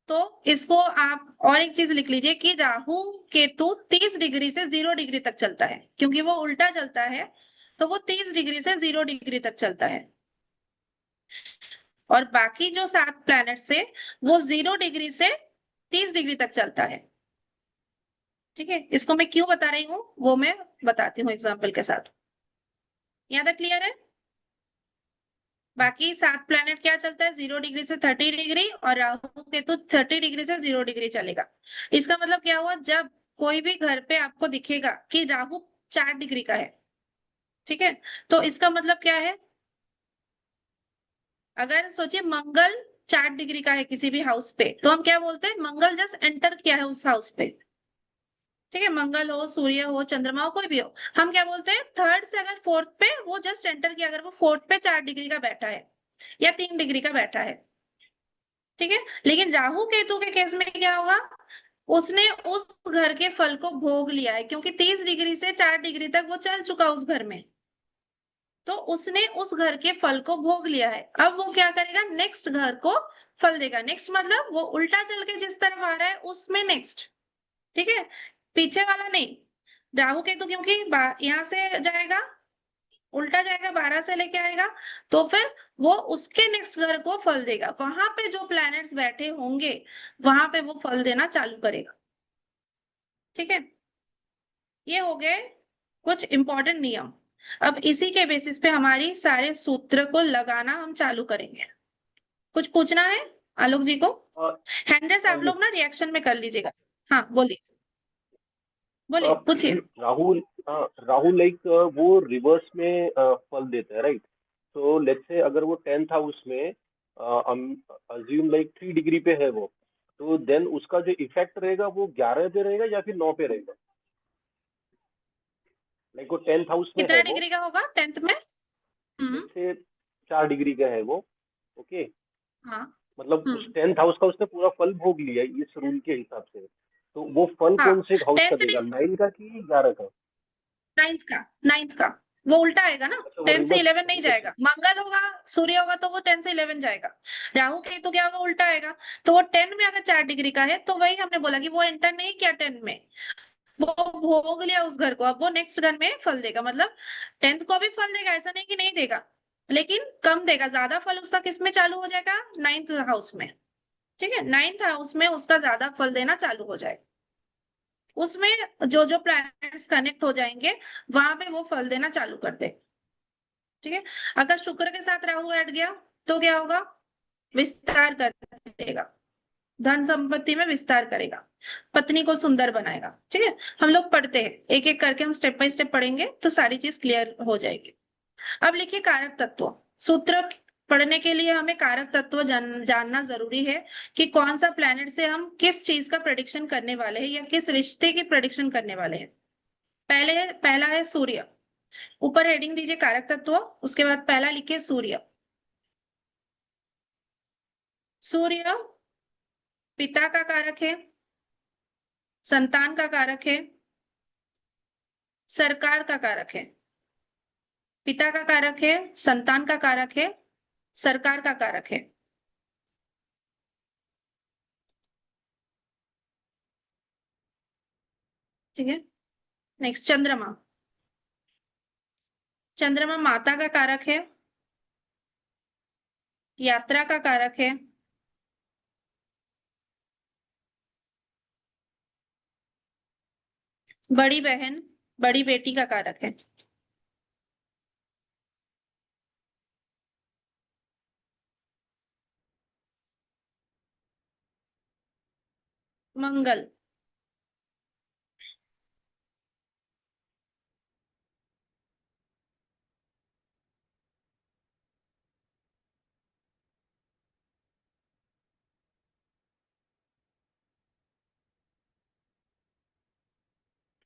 तो इसको आप और एक चीज लिख लीजिए कि राहु केतु 30 डिग्री से 0 डिग्री तक चलता है, क्योंकि वो उल्टा चलता है, तो वो 30 डिग्री से 0 डिग्री तक चलता है। और बाकी जो 7 प्लैनेट्स है वो 0 डिग्री से 30 डिग्री तक चलता है। ठीक है, इसको मैं क्यों बता रही हूँ वो मैं बताती हूँ एग्जाम्पल के साथ। यहाँ तक क्लियर है? बाकी 7 प्लैनेट क्या चलता है, 0 डिग्री से 30 डिग्री, और राहु केतु 30 डिग्री से 0 डिग्री चलेगा। इसका मतलब क्या हुआ, जब कोई भी घर पे आपको दिखेगा कि राहु 4 डिग्री का है, ठीक है, तो इसका मतलब क्या है, अगर सोचिए मंगल 4 डिग्री का है किसी भी हाउस पे, तो हम क्या बोलते हैं, मंगल जस्ट एंटर किया है उस हाउस पे, ठीक है, मंगल हो, सूर्य हो, चंद्रमा हो, कोई भी हो, हम क्या बोलते हैं, थर्ड से अगर फोर्थ पे वो जस्ट एंटर किया, अगर वो फोर्थ पे 4 डिग्री का बैठा है या 3 डिग्री का बैठा है, ठीक है। लेकिन राहु केतु के केस में क्या होगा, उसने उस घर के फल को भोग लिया है, क्योंकि 30 डिग्री से 4 डिग्री तक वो चल चुका उस घर में, तो उसने उस घर के फल को भोग लिया है। अब वो क्या करेगा, नेक्स्ट घर को फल देगा। नेक्स्ट मतलब वो उल्टा चल के जिस तरफ आ रहा है उसमें नेक्स्ट, ठीक है, पीछे वाला नहीं। राहु केतु क्योंकि यहाँ से जाएगा, उल्टा जाएगा, 12 से लेके आएगा, तो फिर वो उसके नेक्स्ट घर को फल देगा, वहां पे जो प्लैनेट्स बैठे होंगे वहां पे वो फल देना चालू करेगा, ठीक है। ये हो गए कुछ इंपॉर्टेंट नियम। अब इसी के बेसिस पे हमारी सारे सूत्र को लगाना हम चालू करेंगे। कुछ पूछना है आलोक जी को? हैंड्रेस आप यस। लोग ना रिएक्शन में कर लीजिएगा। हाँ बोलिए, बोलिए पूछिए। राहुल, राहुल लाइक वो रिवर्स में फल देता है, राइट? तो लेट्स से अगर वो 10th हाउस में अज्यूम लाइक 3 डिग्री पे है वो, तो देन उसका जो इफेक्ट रहेगा वो 11 पे रहेगा या फिर 9 पे रहेगा? लाइक वो 10th हाउस में है कितना वो, डिग्री का होगा 10th में? लेट्स से 4 डिग्री का है वो, ओके। हाँ। मतलब उस हम्म। 10th हाउस का उसने पूरा फल भोग लिया है इस रूल के हिसाब से। तो वो फल हाँ कौन से हाउस का 10th, देगा, 9 का कि 11 का? 9th का, 9th का। वो उल्टा आएगा ना, अच्छा, वो 10 से रिवर्स 11 नहीं रिवर्स। जाएगा। मंगल होगा, सूर्य होगा, तो वो 10 से 11 जाएगा। राहु केतु क्या होगा, उल्टा आएगा। तो वो 10 में अगर 4 डिग्री का है, तो वही हमने बोला कि वो एंटर नहीं किया 10 में, वो भोग लिया उस घर को, अब वो नेक्स्ट घर में फल देगा। मतलब 10th को भी फल देगा, ऐसा नहीं कि नहीं देगा, लेकिन कम देगा। ज्यादा फल उसका किस में चालू हो जाएगा, 9th हाउस में, ठीक है, 9th हाउस में उसका ज्यादा फल देना चालू हो जाएगा। उसमें जो जो प्लैनेट्स कनेक्ट हो जाएंगे वहां पे वो फल देना चालू कर दे, ठीक है। अगर शुक्र के साथ राहु ऐड गया तो क्या होगा, विस्तार कर देगा, धन संपत्ति में विस्तार करेगा, पत्नी को सुंदर बनाएगा, ठीक है। हम लोग पढ़ते हैं एक एक करके, हम स्टेप बाय स्टेप पढ़ेंगे तो सारी चीज क्लियर हो जाएगी। अब लिखिए कारक तत्व। सूत्र पढ़ने के लिए हमें कारक तत्व जानना जरूरी है कि कौन सा प्लैनेट से हम किस चीज का प्रेडिक्शन करने वाले हैं या किस रिश्ते की प्रेडिक्शन करने वाले हैं। पहला है सूर्य। ऊपर हेडिंग दीजिए कारक तत्व, उसके बाद पहला लिखिए सूर्य। सूर्य पिता का कारक है, संतान का कारक है, सरकार का कारक है। पिता का कारक है, संतान का कारक है, सरकार का कारक है, ठीक है। नेक्स्ट चंद्रमा। चंद्रमा माता का कारक है, यात्रा का कारक है, बड़ी बहन, बड़ी बेटी का कारक है। मंगल।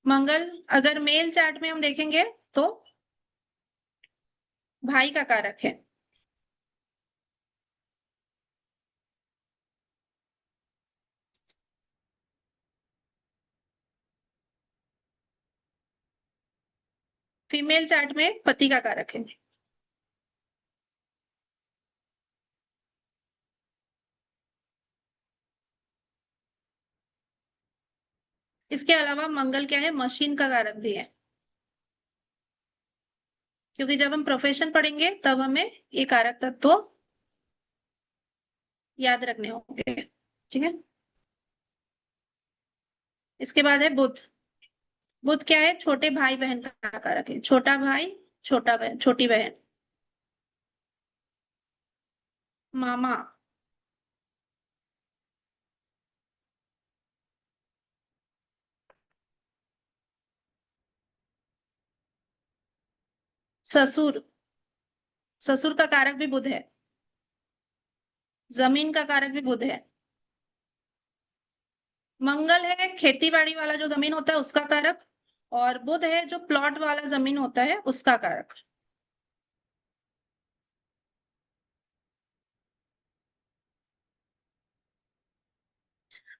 मंगल अगर मेल चार्ट में हम देखेंगे तो भाई का कारक है। फीमेल चार्ट में पति का कारक है। इसके अलावा मंगल क्या है, मशीन का कारक भी है, क्योंकि जब हम प्रोफेशन पढ़ेंगे तब हमें ये कारक तत्व याद रखने होंगे, ठीक है। इसके बाद है बुध। बुध क्या है, छोटे भाई बहन का कारक है। छोटा भाई छोटा बहन, छोटी बहन। मामा। ससुर। ससुर का कारक भी बुध है। जमीन का कारक भी बुध है। मंगल है खेती बाड़ी वाला जो जमीन होता है उसका कारक, और बुध है जो प्लॉट वाला जमीन होता है उसका कारक।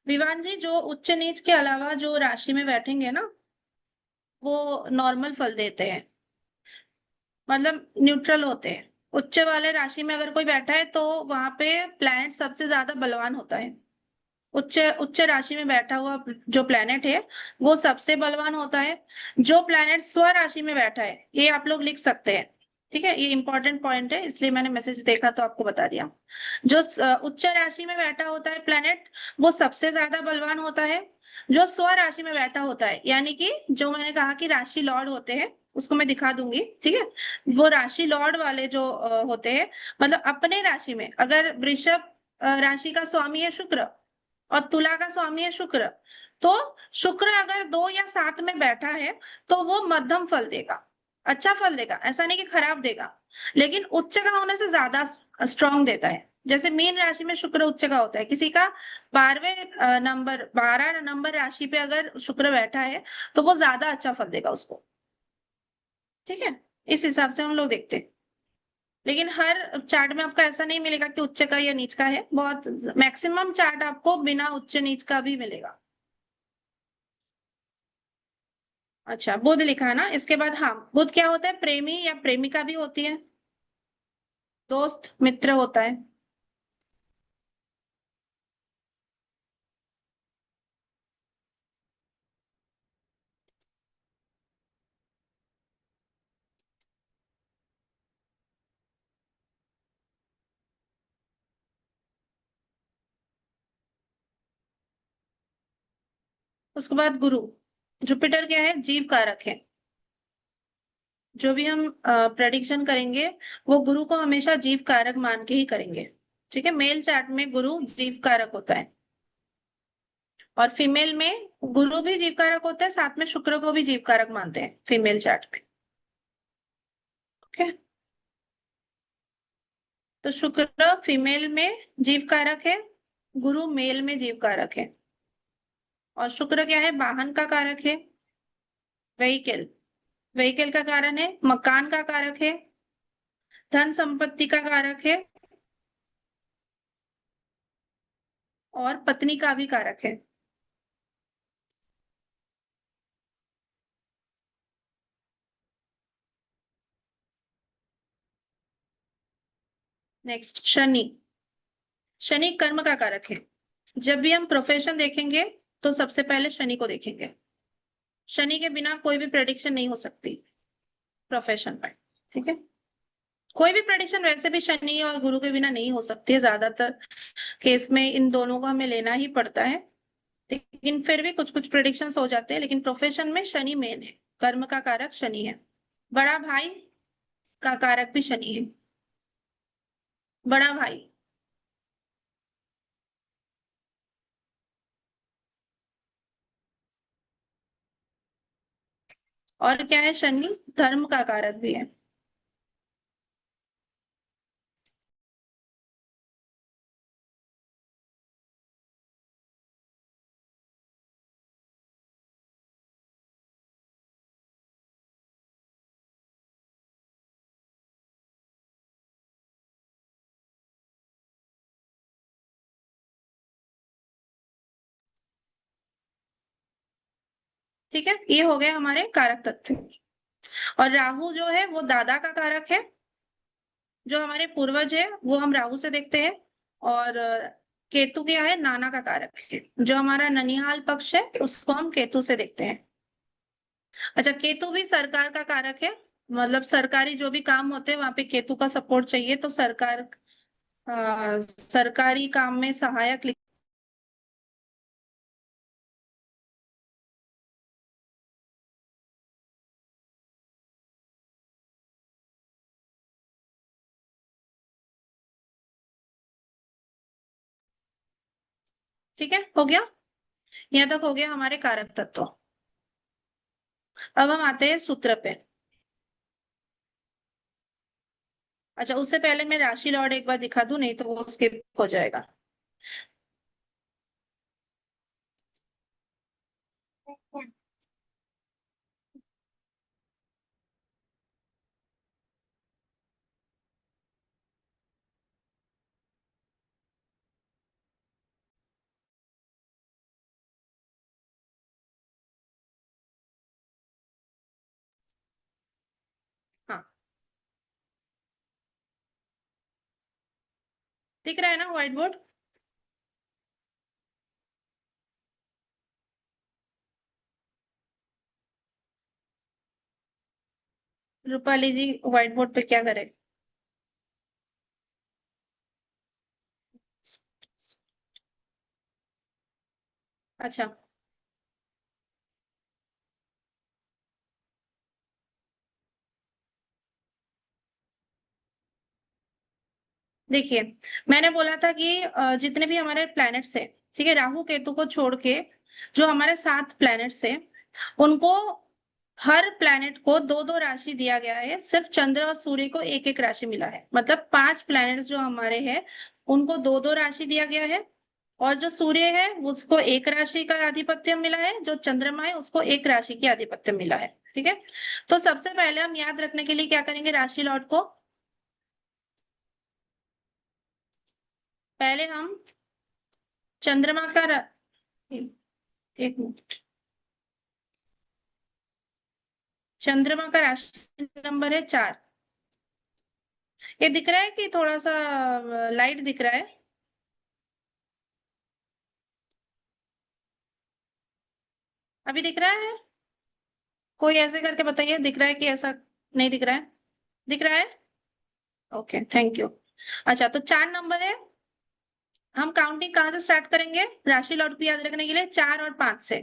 विवान जी, जो उच्च नीच के अलावा जो राशि में बैठेंगे ना, वो नॉर्मल फल देते हैं, मतलब न्यूट्रल होते हैं। उच्च वाले राशि में अगर कोई बैठा है तो वहां पे प्लैनेट सबसे ज्यादा बलवान होता है। उच्च उच्च राशि में बैठा हुआ जो प्लैनेट है वो सबसे बलवान होता है। जो प्लैनेट स्व राशि में बैठा है, ये आप लोग लिख सकते हैं। ठीक है, ये इंपॉर्टेंट पॉइंट है, इसलिए मैंने मैसेज देखा तो आपको बता दिया। जो उच्च राशि में बैठा होता है प्लैनेट, वो सबसे ज्यादा बलवान होता है। जो स्व राशि में बैठा होता है, यानी कि जो मैंने कहा कि राशि लॉर्ड होते हैं, उसको मैं दिखा दूंगी, ठीक है। वो राशि लॉर्ड वाले जो होते हैं, मतलब अपने राशि में अगर वृषभ राशि का स्वामी है शुक्र और तुला का स्वामी है शुक्र, तो शुक्र अगर 2 या 7 में बैठा है तो वो मध्यम फल देगा, अच्छा फल देगा, ऐसा नहीं कि खराब देगा। लेकिन उच्च का होने से ज्यादा स्ट्रांग देता है। जैसे मीन राशि में शुक्र उच्च का होता है, किसी का 12 नंबर राशि पे अगर शुक्र बैठा है तो वो ज्यादा अच्छा फल देगा उसको। ठीक है, इस हिसाब से हम लोग देखते हैं। लेकिन हर चार्ट में आपका ऐसा नहीं मिलेगा कि उच्च का या नीच का है, बहुत मैक्सिमम चार्ट आपको बिना उच्च नीच का भी मिलेगा। अच्छा, बुध लिखा है ना, इसके बाद हाँ, बुध क्या होता है, प्रेमी या प्रेमिका भी होती है, दोस्त मित्र होता है। उसके बाद गुरु। जुपिटर क्या है, जीव कारक है। जो भी हम प्रेडिक्शन करेंगे वो गुरु को हमेशा जीव कारक मान के ही करेंगे। ठीक है, मेल चार्ट में गुरु जीव कारक होता है, और फीमेल में गुरु भी जीव कारक होता है, साथ में शुक्र को भी जीव कारक मानते हैं फीमेल चार्ट में। ओके, तो शुक्र फीमेल में जीव कारक है, गुरु मेल में जीव कारक है। और शुक्र क्या है, वाहन का कारक है, व्हीकल। व्हीकल का कारण है, मकान का कारक है, धन संपत्ति का कारक है, और पत्नी का भी कारक है। नेक्स्ट, शनि। शनि कर्म का कारक है। जब भी हम प्रोफेशन देखेंगे तो सबसे पहले शनि को देखेंगे। शनि के बिना कोई भी प्रेडिक्शन नहीं हो सकती प्रोफेशन में। ठीक है, कोई भी प्रेडिक्शन वैसे भी शनि और गुरु के बिना नहीं हो सकती है, ज्यादातर केस में इन दोनों को हमें लेना ही पड़ता है। लेकिन फिर भी कुछ कुछ प्रेडिक्शंस हो जाते हैं, लेकिन प्रोफेशन में शनि मेन है, कर्म का कारक शनि है। बड़ा भाई का कारक भी शनि है। बड़ा भाई। और क्या है, शनि धर्म का कारक भी है। ठीक है, ये हो गए हमारे कारक तत्व। और राहु जो है वो दादा का कारक है। जो हमारे पूर्वज है वो हम राहु से देखते हैं। और केतु क्या है, नाना का कारक है। जो हमारा ननिहाल पक्ष है उसको हम केतु से देखते हैं। अच्छा, केतु भी सरकार का कारक है, मतलब सरकारी जो भी काम होते हैं वहां पे केतु का सपोर्ट चाहिए, तो सरकार सरकारी काम में सहायक ठीक है, हो गया, यहाँ तक हो गया हमारे कारक तत्व। अब हम आते हैं सूत्र पे। अच्छा, उससे पहले मैं राशि लॉर्ड एक बार दिखा दूं, नहीं तो वो स्किप हो जाएगा। हाँ, दिख रहा है ना व्हाइट बोर्ड? रूपाली जी व्हाइट बोर्ड पे क्या करे? अच्छा, देखिए, मैंने बोला था कि जितने भी हमारे प्लैनेट्स हैं, ठीक है, राहु केतु को छोड़ के जो हमारे 7 प्लैनेट्स हैं, उनको हर प्लैनेट को 2-2 राशि दिया गया है। सिर्फ चंद्र और सूर्य को 1-1 राशि मिला है। मतलब 5 प्लैनेट्स जो हमारे हैं, उनको 2-2 राशि दिया गया है। और जो सूर्य है उसको 1 राशि का आधिपत्य मिला है, जो चंद्रमा है उसको 1 राशि की आधिपत्य मिला है। ठीक है, तो सबसे पहले हम याद रखने के लिए क्या करेंगे, राशि लॉर्ड को पहले हम चंद्रमा का एक मिनट, चंद्रमा का राशि नंबर है 4। ये दिख रहा है कि थोड़ा सा लाइट दिख रहा है? अभी दिख रहा है? कोई ऐसे करके बताइए, दिख रहा है कि ऐसा नहीं दिख रहा है? दिख रहा है? Okay, thank you. अच्छा, तो 4 नंबर है। हम काउंटिंग कहाँ से स्टार्ट करेंगे राशि लॉर्ड को याद रखने के लिए? 4 और 5 से,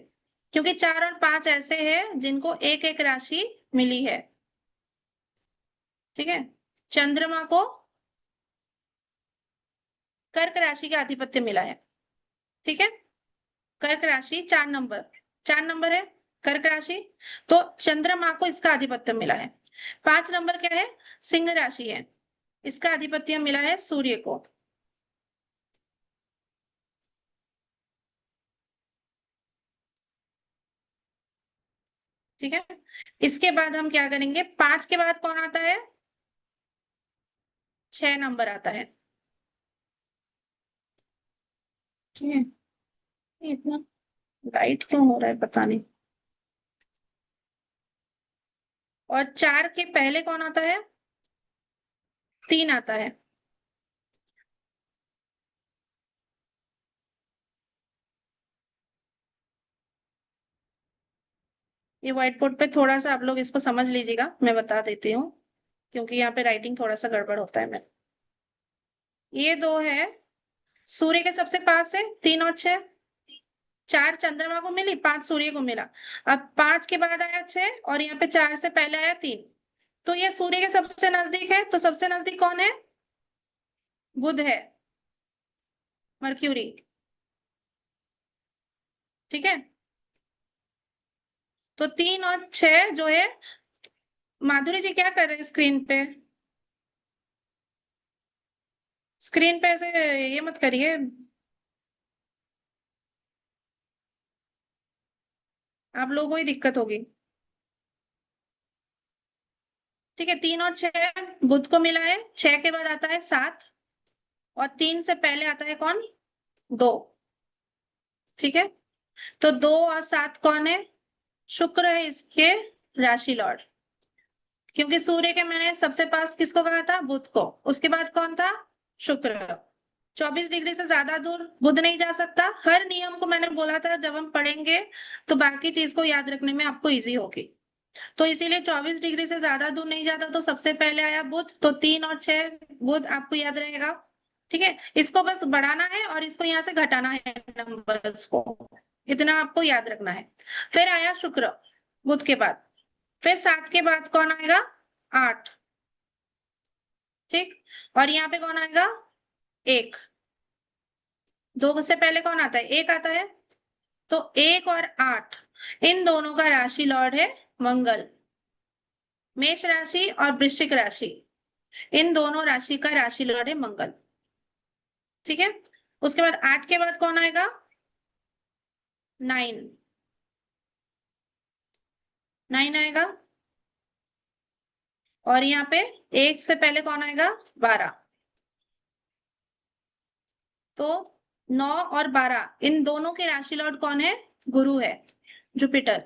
क्योंकि 4 और 5 ऐसे हैं जिनको 1-1 राशि मिली है। ठीक है, चंद्रमा को कर्क राशि का आधिपत्य मिला है। ठीक है, कर्क राशि 4 नंबर, 4 नंबर है कर्क राशि, तो चंद्रमा को इसका आधिपत्य मिला है। 5 नंबर क्या है? सिंह राशि है, इसका आधिपत्य मिला है सूर्य को। ठीक है, इसके बाद हम क्या करेंगे, 5 के बाद कौन आता है? 6 नंबर आता है। ठीक है, ये इतना लाइट क्यों हो रहा है पता नहीं। और 4 के पहले कौन आता है? 3 आता है। ये व्हाइट बोर्ड पे थोड़ा सा आप लोग इसको समझ लीजिएगा, मैं बता देती हूँ, क्योंकि यहाँ पे राइटिंग थोड़ा सा गड़बड़ होता है। मैं ये 2 है सूर्य के सबसे पास है, 3 और 6। 4 चंद्रमा को मिली, 5 सूर्य को मिला। अब 5 के बाद आया 6 और यहाँ पे 4 से पहले आया 3, तो ये सूर्य के सबसे नजदीक है। तो सबसे नजदीक कौन है? बुध है, मर्क्यूरी। ठीक है, तो 3 और 6 जो है, माधुरी जी क्या कर रहे हैं स्क्रीन पे? स्क्रीन पे ऐसे ये मत करिए, आप लोगों को ही दिक्कत होगी। ठीक है, 3 और 6 बुध को मिला है। 6 के बाद आता है 7 और 3 से पहले आता है कौन? 2। ठीक है, तो 2 और 7 कौन है? शुक्र है इसके राशि लॉर्ड, क्योंकि सूर्य के मैंने सबसे पास किसको कहा था? बुध को। उसके बाद कौन था? शुक्र। 24 डिग्री से ज्यादा दूर बुध नहीं जा सकता। हर नियम को मैंने बोला था जब हम पढ़ेंगे तो बाकी चीज को याद रखने में आपको इजी होगी। तो इसीलिए 24 डिग्री से ज्यादा दूर नहीं जाता, तो सबसे पहले आया बुध, तो 3 और 6 बुध आपको याद रहेगा। ठीक है, इसको बस बढ़ाना है और इसको यहाँ से घटाना है नंबर्स को, इतना आपको याद रखना है। फिर आया शुक्र बुध के बाद, फिर 7 के बाद कौन आएगा? 8। ठीक, और यहाँ पे कौन आएगा? 1। 2 से पहले कौन आता है? 1 आता है। तो 1 और 8 इन दोनों का राशि लॉर्ड है मंगल। मेष राशि और वृश्चिक राशि इन दोनों राशि का राशि लॉर्ड है मंगल। ठीक है। उसके बाद 8 के बाद कौन आएगा? 9। 9 आएगा। और यहाँ पे 1 से पहले कौन आएगा? 12। तो 9 और 12 इन दोनों के राशि लॉर्ड कौन है? गुरु है, जुपिटर।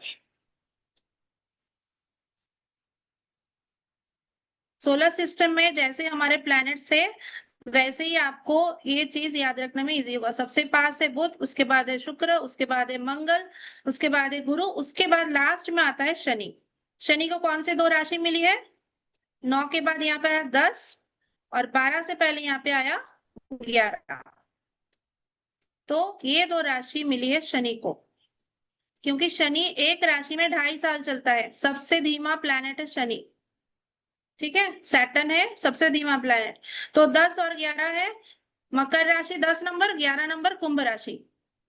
सोलर सिस्टम में जैसे हमारे प्लैनेट्स है वैसे ही आपको ये चीज याद रखने में इजी होगा। सबसे पास है बुध, उसके बाद है शुक्र, उसके बाद है मंगल, उसके बाद है गुरु, उसके बाद लास्ट में आता है शनि। शनि को कौन से 2 राशि मिली है? 9 के बाद यहाँ पे आया 10 और 12 से पहले यहाँ पे आया 11। तो ये 2 राशि मिली है शनि को, क्योंकि शनि एक राशि में 2.5 साल चलता है। सबसे धीमा प्लैनेट है शनि। ठीक है, सैटर्न है सबसे धीमा प्लैनेट। तो 10 और 11 है मकर राशि 10 नंबर, 11 नंबर कुंभ राशि।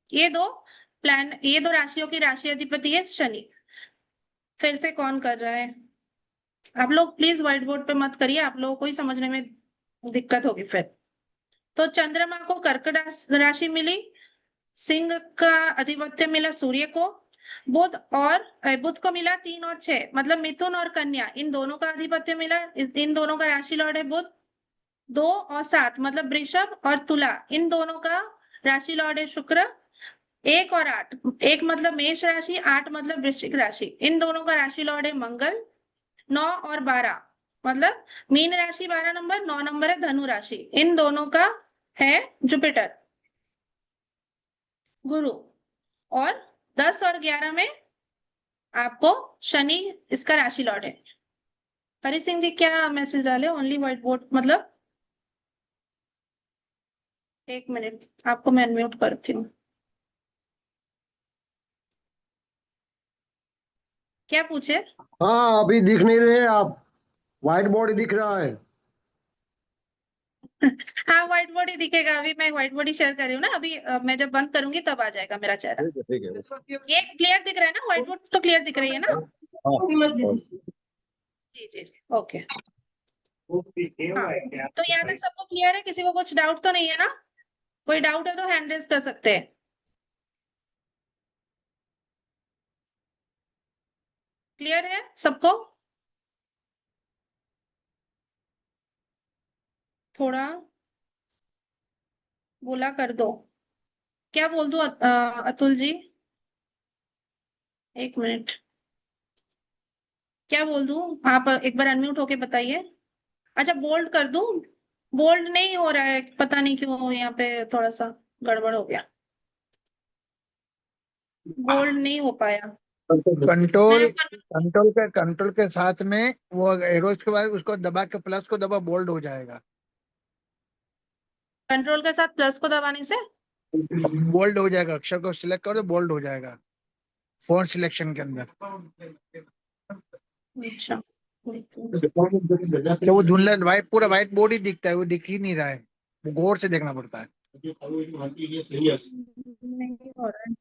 ये दो राशियों की राशि अधिपति है शनि। फिर से कौन कर रहा है? आप लोग प्लीज व्हाइट बोर्ड पे मत करिए, आप लोगों को ही समझने में दिक्कत होगी फिर। तो चंद्रमा को कर्क राशि मिली, सिंह का अधिपत्य मिला सूर्य को, बुध को मिला 3 और 6 मतलब मिथुन और कन्या इन दोनों का अधिपत्य मिला। इन दोनों का राशि लॉर्ड है बुध। 2 और 7 मतलब वृषभ और तुला इन दोनों का राशि लॉर्ड है शुक्र। 1 और 8, 1 मतलब मेष राशि, 8 मतलब वृश्चिक राशि, इन दोनों का राशि लॉर्ड है मंगल। 9 और 12 मतलब मीन राशि 12 नंबर, 9 नंबर है धनु राशि, इन दोनों का है जुपिटर गुरु। और 10 और 11 में आपको शनि इसका राशि लॉर्ड है। हरि सिंह जी क्या मैसेज डाले? ओनली व्हाइट बोर्ड मतलब? 1 मिनट, आपको मैं अनम्यूट करती हूँ। क्या पूछे? हाँ अभी दिख नहीं रहे आप, व्हाइट बोर्ड दिख रहा है। हाँ व्हाइट बोर्ड ही दिखेगा। अभी मैं व्हाइट बोर्ड ही शेयर कर रही हूँ ना। अभी मैं जब बंद करूंगी तब आ जाएगा मेरा चेहरा। ठीक है। ये क्लियर दिख रहा है ना? व्हाइट बोर्ड तो क्लियर दिख रही है ना? हाँ जी जी जी, ओके। हाँ, तो यहाँ तक सबको क्लियर है? किसी को कुछ डाउट तो नहीं है ना? कोई डाउट है तो हैंड रेज कर सकते हैं। क्लियर है सबको? थोड़ा बोला कर दो। क्या बोल दूं अतुल जी? 1 मिनट, क्या बोल दूं? आप एक बार अनम्यूट होके बताइए। अच्छा बोल्ड कर दूं? बोल्ड नहीं हो रहा है, पता नहीं क्यों यहाँ पे थोड़ा सा गड़बड़ हो गया। बोल्ड नहीं हो पाया। कंट्रोल मैंने कंट्रोल के साथ में वो एरोज के बाद उसको दबा के प्लस को दबा बोल्ड हो जाएगा। कंट्रोल के साथ प्लस को दबाने से बोल्ड हो जाएगा, अक्षर को सिलेक्ट करो तो बोल्ड हो जाएगा फोन सिलेक्शन के अंदर। अच्छा तो वो धुंधला व्हाइट पूरा व्हाइट बोर्ड ही दिखता है, वो दिख ही नहीं रहा है, वो गौर से देखना पड़ता है। नहीं हो रहा है।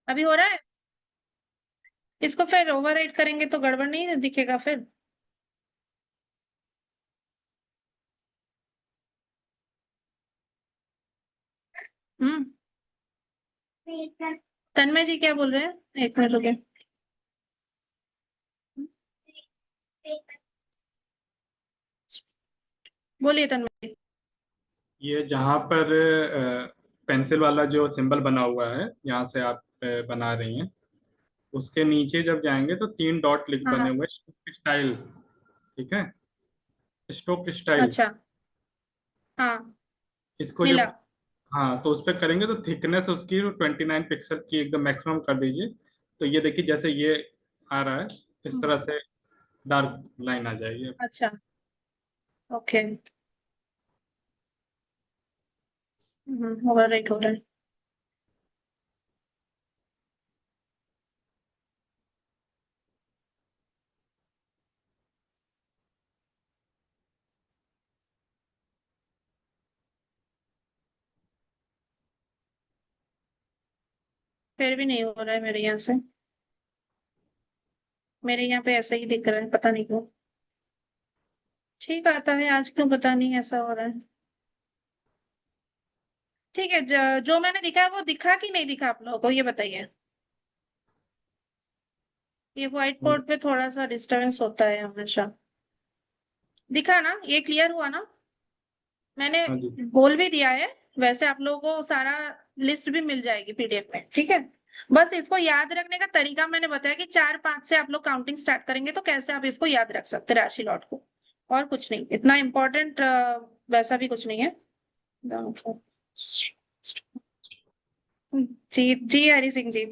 अभी हो रहा है? इसको फिर ओवरराइट करेंगे तो गड़बड़ नहीं दिखेगा फिर? हम्म, तन्मय जी क्या बोल रहे हैं? 1 मिनट रुके। बोलिए तन्मय जी। ये जहाँ पर पेंसिल वाला जो सिंबल बना हुआ है, यहाँ से आप बना रही हैं, उसके नीचे जब जाएंगे तो 3 डॉट लिख बने हाँ हुए स्टाइल। ठीक है, स्टोक स्टाइल। अच्छा, हाँ इसको मिला। जब, हाँ, तो उस पर करेंगे तो थिकनेस उसकी 29 पिक्सल की एकदम मैक्सिमम कर दीजिए। तो ये देखिए जैसे ये आ रहा है, इस तरह से डार्क लाइन आ जाएगी। अच्छा ओके। ओवरराइट हो रहा है। फिर भी नहीं हो रहा है मेरे यहाँ से, मेरे यहाँ पे ऐसा ही दिख रहा है, पता नहीं क्यों। ठीक आता है, आज क्यों पता नहीं ऐसा हो रहा है। ठीक है, जो मैंने दिखा है वो दिखा कि नहीं दिखा आप लोगों को, ये बताइए। ये व्हाइट बोर्ड पे थोड़ा सा डिस्टरबेंस होता है हमेशा। दिखा ना, ये क्लियर हुआ ना? मैंने हाँ जी। बोल भी दिया है, वैसे आप लोगों को सारा लिस्ट भी मिल जाएगी पीडीएफ में, ठीक है। बस इसको याद रखने का तरीका मैंने बताया कि 4-5 से आप लोग काउंटिंग स्टार्ट करेंगे तो कैसे आप इसको याद रख सकते हैं राशि लॉट को, और कुछ नहीं, इतना इम्पोर्टेंट वैसा भी कुछ नहीं है। जी जी हरि सिंह जी,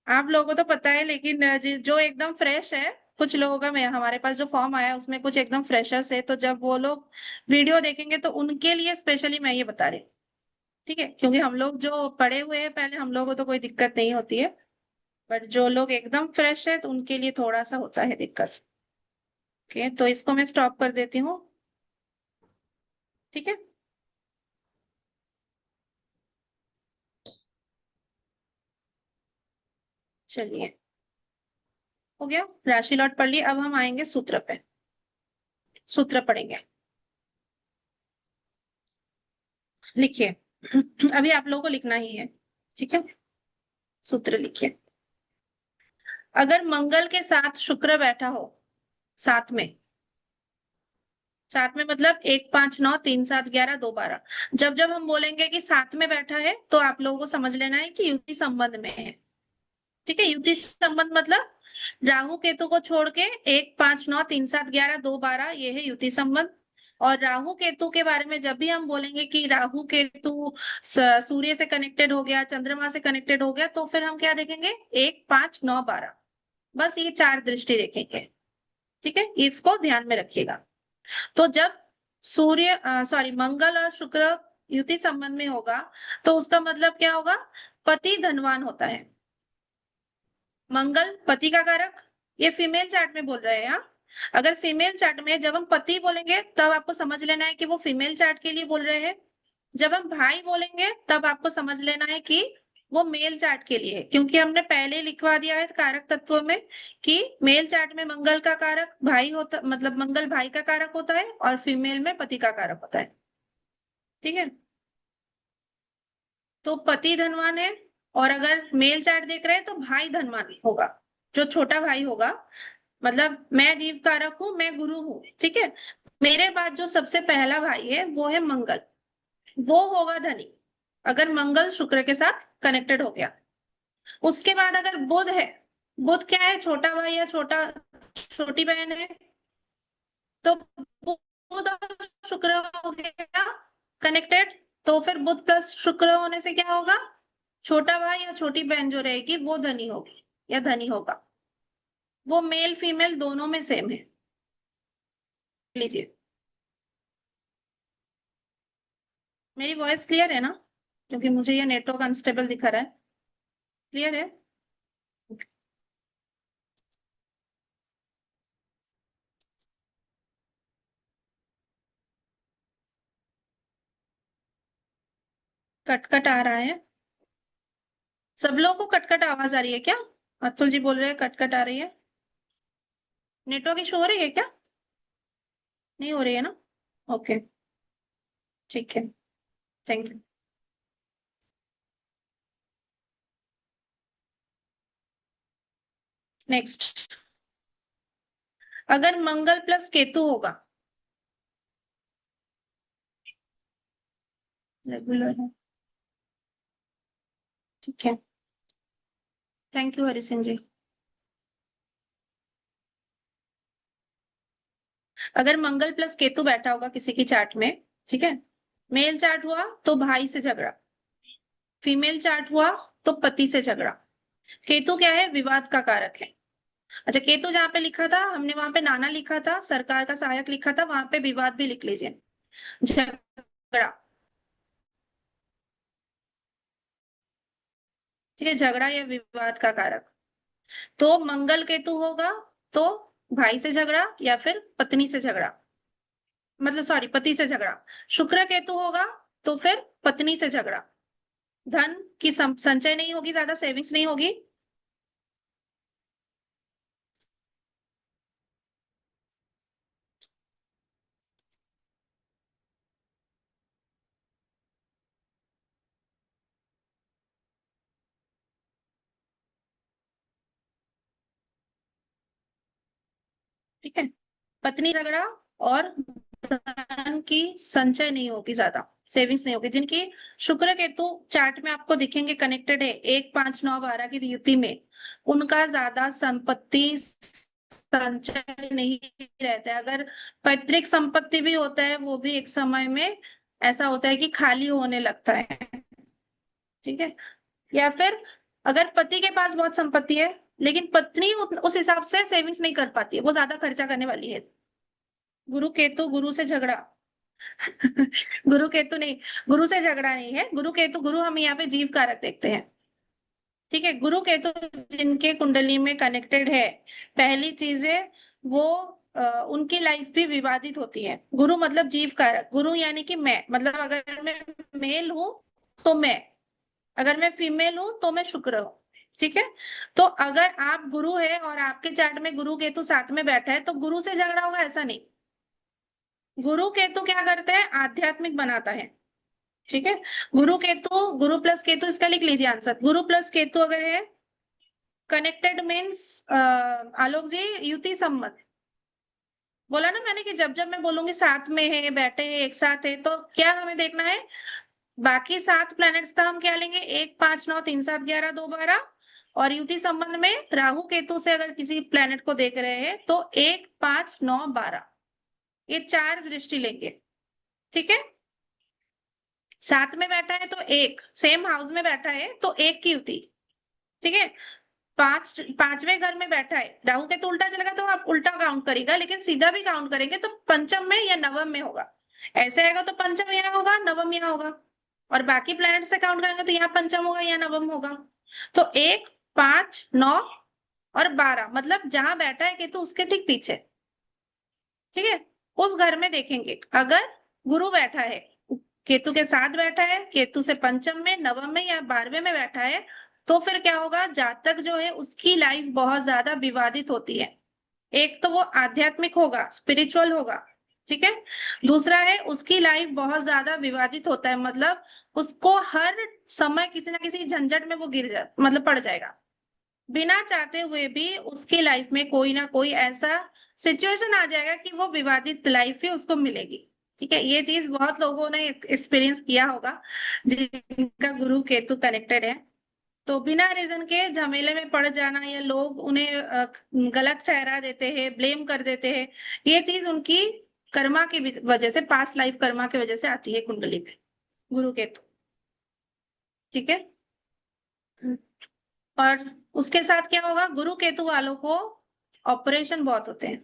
आप लोगों को तो पता है, लेकिन जो एकदम फ्रेश है, कुछ लोगों का, मैं हमारे पास जो फॉर्म आया है उसमें कुछ एकदम फ्रेशर्स है, तो जब वो लोग वीडियो देखेंगे तो उनके लिए स्पेशली मैं ये बता रही हूँ, ठीक है। क्योंकि हम लोग जो पढ़े हुए हैं पहले, हम लोगों को तो कोई दिक्कत नहीं होती है, बट जो लोग एकदम फ्रेश है तो उनके लिए थोड़ा सा होता है दिक्कत। ओके, तो इसको मैं स्टॉप कर देती हूँ, ठीक है। चलिए, हो गया, राशि लॉट पढ़ ली। अब हम आएंगे सूत्र पे, सूत्र पढ़ेंगे। लिखिए, अभी आप लोगों को लिखना ही है, ठीक है। सूत्र लिखिए। अगर मंगल के साथ शुक्र बैठा हो साथ में, साथ में मतलब 1 5 9 3 7 11 2 12, जब जब हम बोलेंगे कि साथ में बैठा है तो आप लोगों को समझ लेना है कि युति संबंध में है, ठीक है। युति संबंध मतलब राहु केतु को छोड़ के 1 5 9 3 7 11 2 12, ये है युति संबंध। और राहु केतु के बारे में जब भी हम बोलेंगे कि राहु केतु सूर्य से कनेक्टेड हो गया, चंद्रमा से कनेक्टेड हो गया, तो फिर हम क्या देखेंगे, 1 5 9 12, बस ये 4 दृष्टि देखेंगे, ठीक है। इसको ध्यान में रखिएगा। तो जब सूर्य सॉरी मंगल और शुक्र युति संबंध में होगा तो उसका मतलब क्या होगा, पति धनवान होता है। मंगल पति का कारक, ये फीमेल चार्ट में बोल रहे हैं। हाँ, अगर फीमेल चार्ट में जब हम पति बोलेंगे तब आपको समझ लेना है कि वो फीमेल चार्ट के लिए बोल रहे हैं। जब हम भाई बोलेंगे तब आपको समझ लेना है कि वो मेल चार्ट के लिए है, क्योंकि हमने पहले लिखवा दिया है कारक तत्व में कि मेल चार्ट में मंगल का कारक भाई होता, मतलब मंगल भाई का कारक होता है और फीमेल में पति का कारक होता है, ठीक है। तो पति धनवान है, और अगर मेल चार्ट देख रहे हैं तो भाई धनवान होगा, जो छोटा भाई होगा। मतलब मैं जीव कारक हूं, मैं गुरु हूं, ठीक है। मेरे बाद जो सबसे पहला भाई है वो है मंगल, वो होगा धनी, अगर मंगल शुक्र के साथ कनेक्टेड हो गया। उसके बाद अगर बुध है, बुध क्या है, छोटा भाई या छोटी बहन है, तो बुध और शुक्र हो गया कनेक्टेड, तो फिर बुध प्लस शुक्र होने से क्या होगा, छोटा भाई या छोटी बहन जो रहेगी वो धनी होगी या धनी होगा। वो मेल फीमेल दोनों में सेम है, लीजिए। मेरी वॉइस क्लियर है ना? क्योंकि मुझे ये नेटवर्क अनस्टेबल दिखा रहा है। क्लियर है? कटकट आ रहा है, सब लोगों को कटकट आवाज आ रही है क्या? अतुल जी बोल रहे हैं कटकट आ रही है, नेटवर्क इशू हो रही है क्या? नहीं हो रही है ना? ओके, ठीक है, थैंक यू। नेक्स्ट, अगर मंगल प्लस केतु होगा, रेगुलर है, ठीक है, थैंक यू हरि सिंह जी। अगर मंगल प्लस केतु बैठा होगा किसी की चार्ट में, ठीक है, मेल चार्ट हुआ तो भाई से झगड़ा, फीमेल चार्ट हुआ तो पति से झगड़ा। केतु क्या है, विवाद का कारक है। अच्छा, केतु जहां पे लिखा था हमने वहां पे नाना लिखा था, सरकार का सहायक लिखा था, वहां पे विवाद भी लिख लीजिए, झगड़ा, ठीक है, झगड़ा या विवाद का कारक। तो मंगल केतु होगा तो भाई से झगड़ा या फिर पत्नी से झगड़ा, मतलब सॉरी पति से झगड़ा। शुक्र केतु होगा तो फिर पत्नी से झगड़ा, धन की संचय नहीं होगी, ज्यादा सेविंग्स नहीं होगी। ठीक है, पत्नी झगड़ा और धन की संचय नहीं होगी, ज्यादा सेविंग्स नहीं होगी। जिनकी शुक्र केतु चार्ट में आपको दिखेंगे कनेक्टेड है 1 5 9 12 की युति में, उनका ज्यादा संपत्ति संचय नहीं रहता है। अगर पैतृक संपत्ति भी होता है वो भी एक समय में ऐसा होता है कि खाली होने लगता है। ठीक है, या फिर अगर पति के पास बहुत संपत्ति है लेकिन पत्नी उस हिसाब से सेविंग्स नहीं कर पाती है, वो ज्यादा खर्चा करने वाली है। गुरु केतु, गुरु से झगड़ा गुरु केतु नहीं, गुरु से झगड़ा नहीं है, गुरु केतु, गुरु हम यहाँ पे जीव कारक देखते हैं। ठीक है, गुरु केतु जिनके कुंडली में कनेक्टेड है, पहली चीज है वो उनकी लाइफ भी विवादित होती है। गुरु मतलब जीव कारक, गुरु यानी कि मैं, मतलब अगर मैं मेल हूं तो मैं, अगर मैं फीमेल हूं तो मैं शुक्र हूं। ठीक है, तो अगर आप गुरु है और आपके चार्ट में गुरु केतु साथ में बैठा है तो गुरु से झगड़ा होगा ऐसा नहीं। गुरु केतु क्या करता है, आध्यात्मिक बनाता है। ठीक है, गुरु केतु, गुरु प्लस केतु, इसका लिख लीजिए आंसर। गुरु प्लस केतु अगर है कनेक्टेड मीन्स आलोक जी युति सम्मत। बोला ना मैंने कि जब जब मैं बोलूंगी साथ में है, बैठे हैं, एक साथ है, तो क्या हमें देखना है, बाकी 7 प्लैनेट्स का हम क्या लेंगे, 1 5 9 3 7 11 2 12, और युति संबंध में राहु केतु से अगर किसी प्लैनेट को देख रहे हैं तो 1 5 9 12, ये 4 दृष्टि लेंगे। ठीक है, साथ में बैठा है तो एक, सेम हाउस में बैठा है तो एक की युति। ठीक है, पांचवें घर में बैठा है, राहु के तो उल्टा चलेगा तो आप उल्टा काउंट करेगा, लेकिन सीधा भी काउंट करेंगे तो पंचम में या नवम में होगा। ऐसे आएगा तो पंचम यहाँ होगा, नवम यहाँ होगा, और बाकी प्लैनेट से काउंट करेंगे तो यहाँ पंचम होगा या नवम होगा। तो 1 5 9 और 12, मतलब जहां बैठा है केतु उसके ठीक पीछे। ठीक है, उस घर में देखेंगे अगर गुरु बैठा है, केतु के साथ बैठा है, केतु से पंचम में, नवम में या 12वें में बैठा है, तो फिर क्या होगा, जातक जो है उसकी लाइफ बहुत ज्यादा विवादित होती है। एक तो वो आध्यात्मिक होगा, स्पिरिचुअल होगा। ठीक है, दूसरा है उसकी लाइफ बहुत ज्यादा विवादित होता है, मतलब उसको हर समय किसी ना किसी झंझट में वो मतलब पड़ जाएगा। बिना चाहते हुए भी उसकी लाइफ में कोई ना कोई ऐसा सिचुएशन आ जाएगा कि वो विवादित लाइफ ही उसको मिलेगी। ठीक है, ये चीज बहुत लोगों ने एक्सपीरियंस किया होगा जिनका गुरु केतु कनेक्टेड है। तो बिना रीजन के झमेले में पड़ जाना, या लोग उन्हें गलत ठहरा देते हैं, ब्लेम कर देते हैं, ये चीज उनकी कर्मा की वजह से, पास्ट लाइफ कर्मा की वजह से आती है कुंडली पे, गुरु केतु। ठीक है, और उसके साथ क्या होगा, गुरु केतु वालों को ऑपरेशन बहुत होते हैं,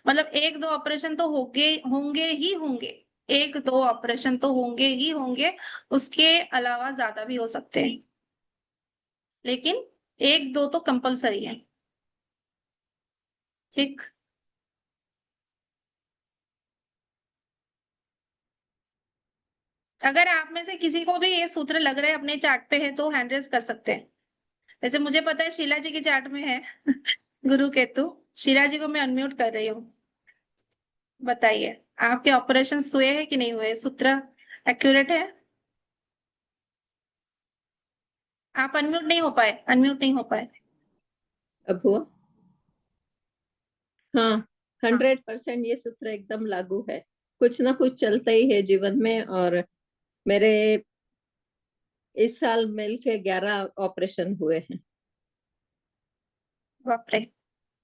मतलब 1 2 ऑपरेशन तो होंगे होंगे ही होंगे, 1 2 ऑपरेशन तो होंगे ही होंगे, उसके अलावा ज्यादा भी हो सकते हैं, लेकिन 1 2 तो कंपलसरी है। ठीक, अगर आप में से किसी को भी ये सूत्र लग रहा है अपने चार्ट पे है तो हैंड रेज कर सकते हैं। वैसे मुझे पता है शीला जी की चार्ट में है गुरु केतु, शीला जी को मैं अनम्यूट कर रही हूँ। बताइए आपके ऑपरेशन हुए हैं कि नहीं हुए, सूत्र एक्यूरेट है? आप अनम्यूट नहीं हो पाए, अनम्यूट नहीं हो पाए। अब हुआ? हाँ, 100% ये सूत्र एकदम लागू है। कुछ ना कुछ चलता ही है जीवन में, और मेरे इस साल मिल के 11 ऑपरेशन हुए हैं। बाप रे,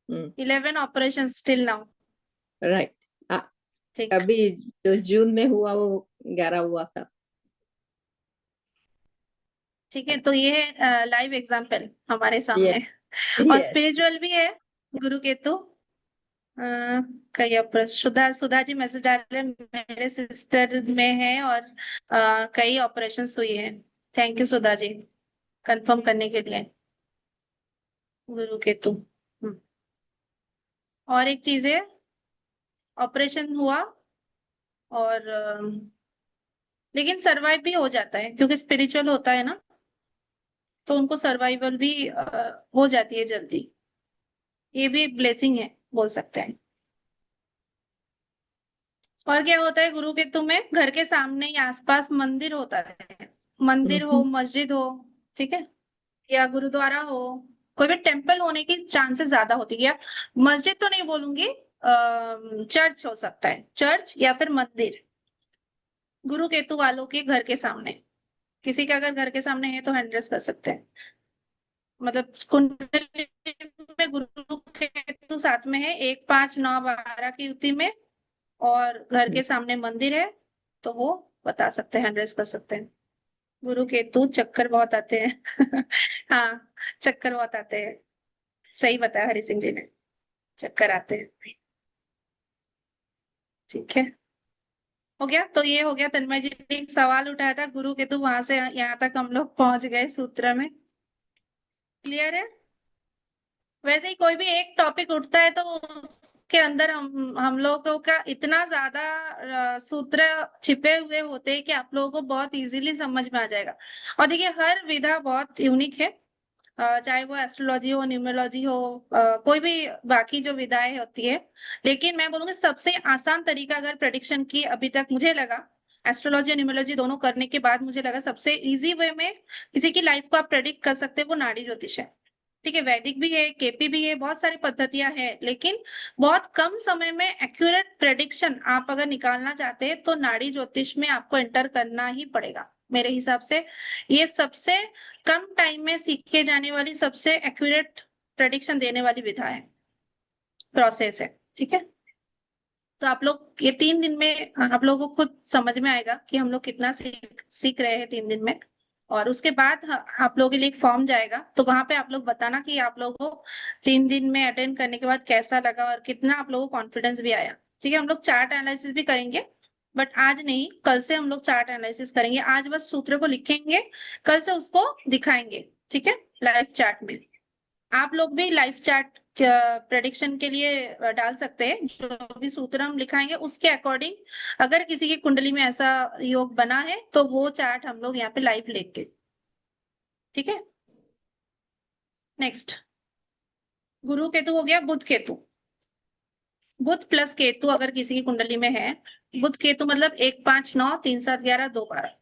11 ऑपरेशन स्टिल नाउ। राइट, ठीक, अभी जो जून में हुआ वो 11 हुआ था। ठीक है, तो ये है लाइव एग्जांपल हमारे सामने। और यस, स्पिरिचुअल भी है गुरु केतु। कई सुधा सुधा जी मैसेज आ रहे हैं, मेरे सिस्टर में है और कई ऑपरेशन हुई है। Thank you Sudha ji confirm करने के लिए। गुरु केतु और एक चीज है, ऑपरेशन हुआ और लेकिन सरवाइव भी हो जाता है क्योंकि स्पिरिचुअल होता है ना, तो उनको सर्वाइवल भी हो जाती है जल्दी। ये भी एक ब्लेसिंग है, बोल सकते हैं। और क्या होता है गुरु केतु में? घर के सामने ही आसपास मंदिर होता है, मंदिर हो, मस्जिद हो, ठीक है, या गुरुद्वारा हो, कोई भी टेम्पल होने की चांसेस ज्यादा होती है। या मस्जिद तो नहीं बोलूंगी, चर्च हो सकता है, चर्च या फिर मंदिर गुरु केतु वालों के घर के सामने। किसी के अगर घर के सामने है तो हैंड रेस कर सकते हैं। मतलब कुंडली में गुरु केतु साथ में है, 1 5 9 12 की युति में, और घर के सामने मंदिर है, तो वो बता सकते हैं, हैंड रेस कर सकते हैं। गुरु केतु चक्कर बहुत आते हैं। हाँ, चक्कर बहुत आते हैं, सही बताया हरि सिंह जी ने, चक्कर आते हैं। ठीक है, हो गया। तो ये हो गया, तन्मय जी ने एक सवाल उठाया था गुरु केतु, वहां से यहाँ तक हम लोग पहुंच गए सूत्र में। क्लियर है? वैसे ही कोई भी एक टॉपिक उठता है तो उसके अंदर हम लोगों का इतना ज्यादा सूत्र छिपे हुए होते हैं कि आप लोगों को बहुत इजीली समझ में आ जाएगा। और देखिए हर विधा बहुत यूनिक है, चाहे वो एस्ट्रोलॉजी हो, न्यूमरोलॉजी हो, कोई भी बाकी जो विधाएं होती है। लेकिन मैं बोलूंगी सबसे आसान तरीका अगर प्रेडिक्शन की अभी तक मुझे लगा, एस्ट्रोलॉजी और न्यूमरोलॉजी दोनों करने के बाद मुझे लगा सबसे इजी वे में किसी की लाइफ को आप प्रेडिक्ट कर सकते हैं वो नाड़ी ज्योतिष है। ठीक है, वैदिक भी है, केपी भी है, बहुत सारी पद्धतियां हैं, लेकिन बहुत कम समय में एक्यूरेट प्रेडिक्शन आप अगर निकालना चाहते हैं तो नाड़ी ज्योतिष में आपको एंटर करना ही पड़ेगा मेरे हिसाब से। ये सबसे कम टाइम में सीखे जाने वाली सबसे एक्यूरेट प्रेडिक्शन देने वाली विधा है, प्रोसेस है। ठीक है, तो आप लोग ये 3 दिन में आप लोगों को खुद समझ में आएगा कि हम लोग कितना सीख रहे हैं 3 दिन में। और उसके बाद आप लोगों के लिए एक फॉर्म जाएगा, तो वहां पे आप लोग बताना कि आप लोगों को 3 दिन में अटेंड करने के बाद कैसा लगा और कितना आप लोगों को कॉन्फिडेंस भी आया। ठीक है, हम लोग चार्ट एनालिसिस भी करेंगे, बट आज नहीं, कल से हम लोग चार्ट एनालिसिस करेंगे। आज बस सूत्र को लिखेंगे, कल से उसको दिखाएंगे। ठीक है, लाइव चार्ट में आप लोग भी लाइव चार्ट प्रेडिक्शन के लिए डाल सकते हैं। जो भी सूत्र हम लिखाएंगे उसके अकॉर्डिंग अगर किसी की कुंडली में ऐसा योग बना है तो वो चार्ट हम लोग यहाँ पे लाइव लेंगे। ठीक है, नेक्स्ट गुरु केतु हो गया, बुध केतु। बुध प्लस केतु अगर किसी की कुंडली में है, बुध केतु मतलब 1 5 9 3 7 11 2 12,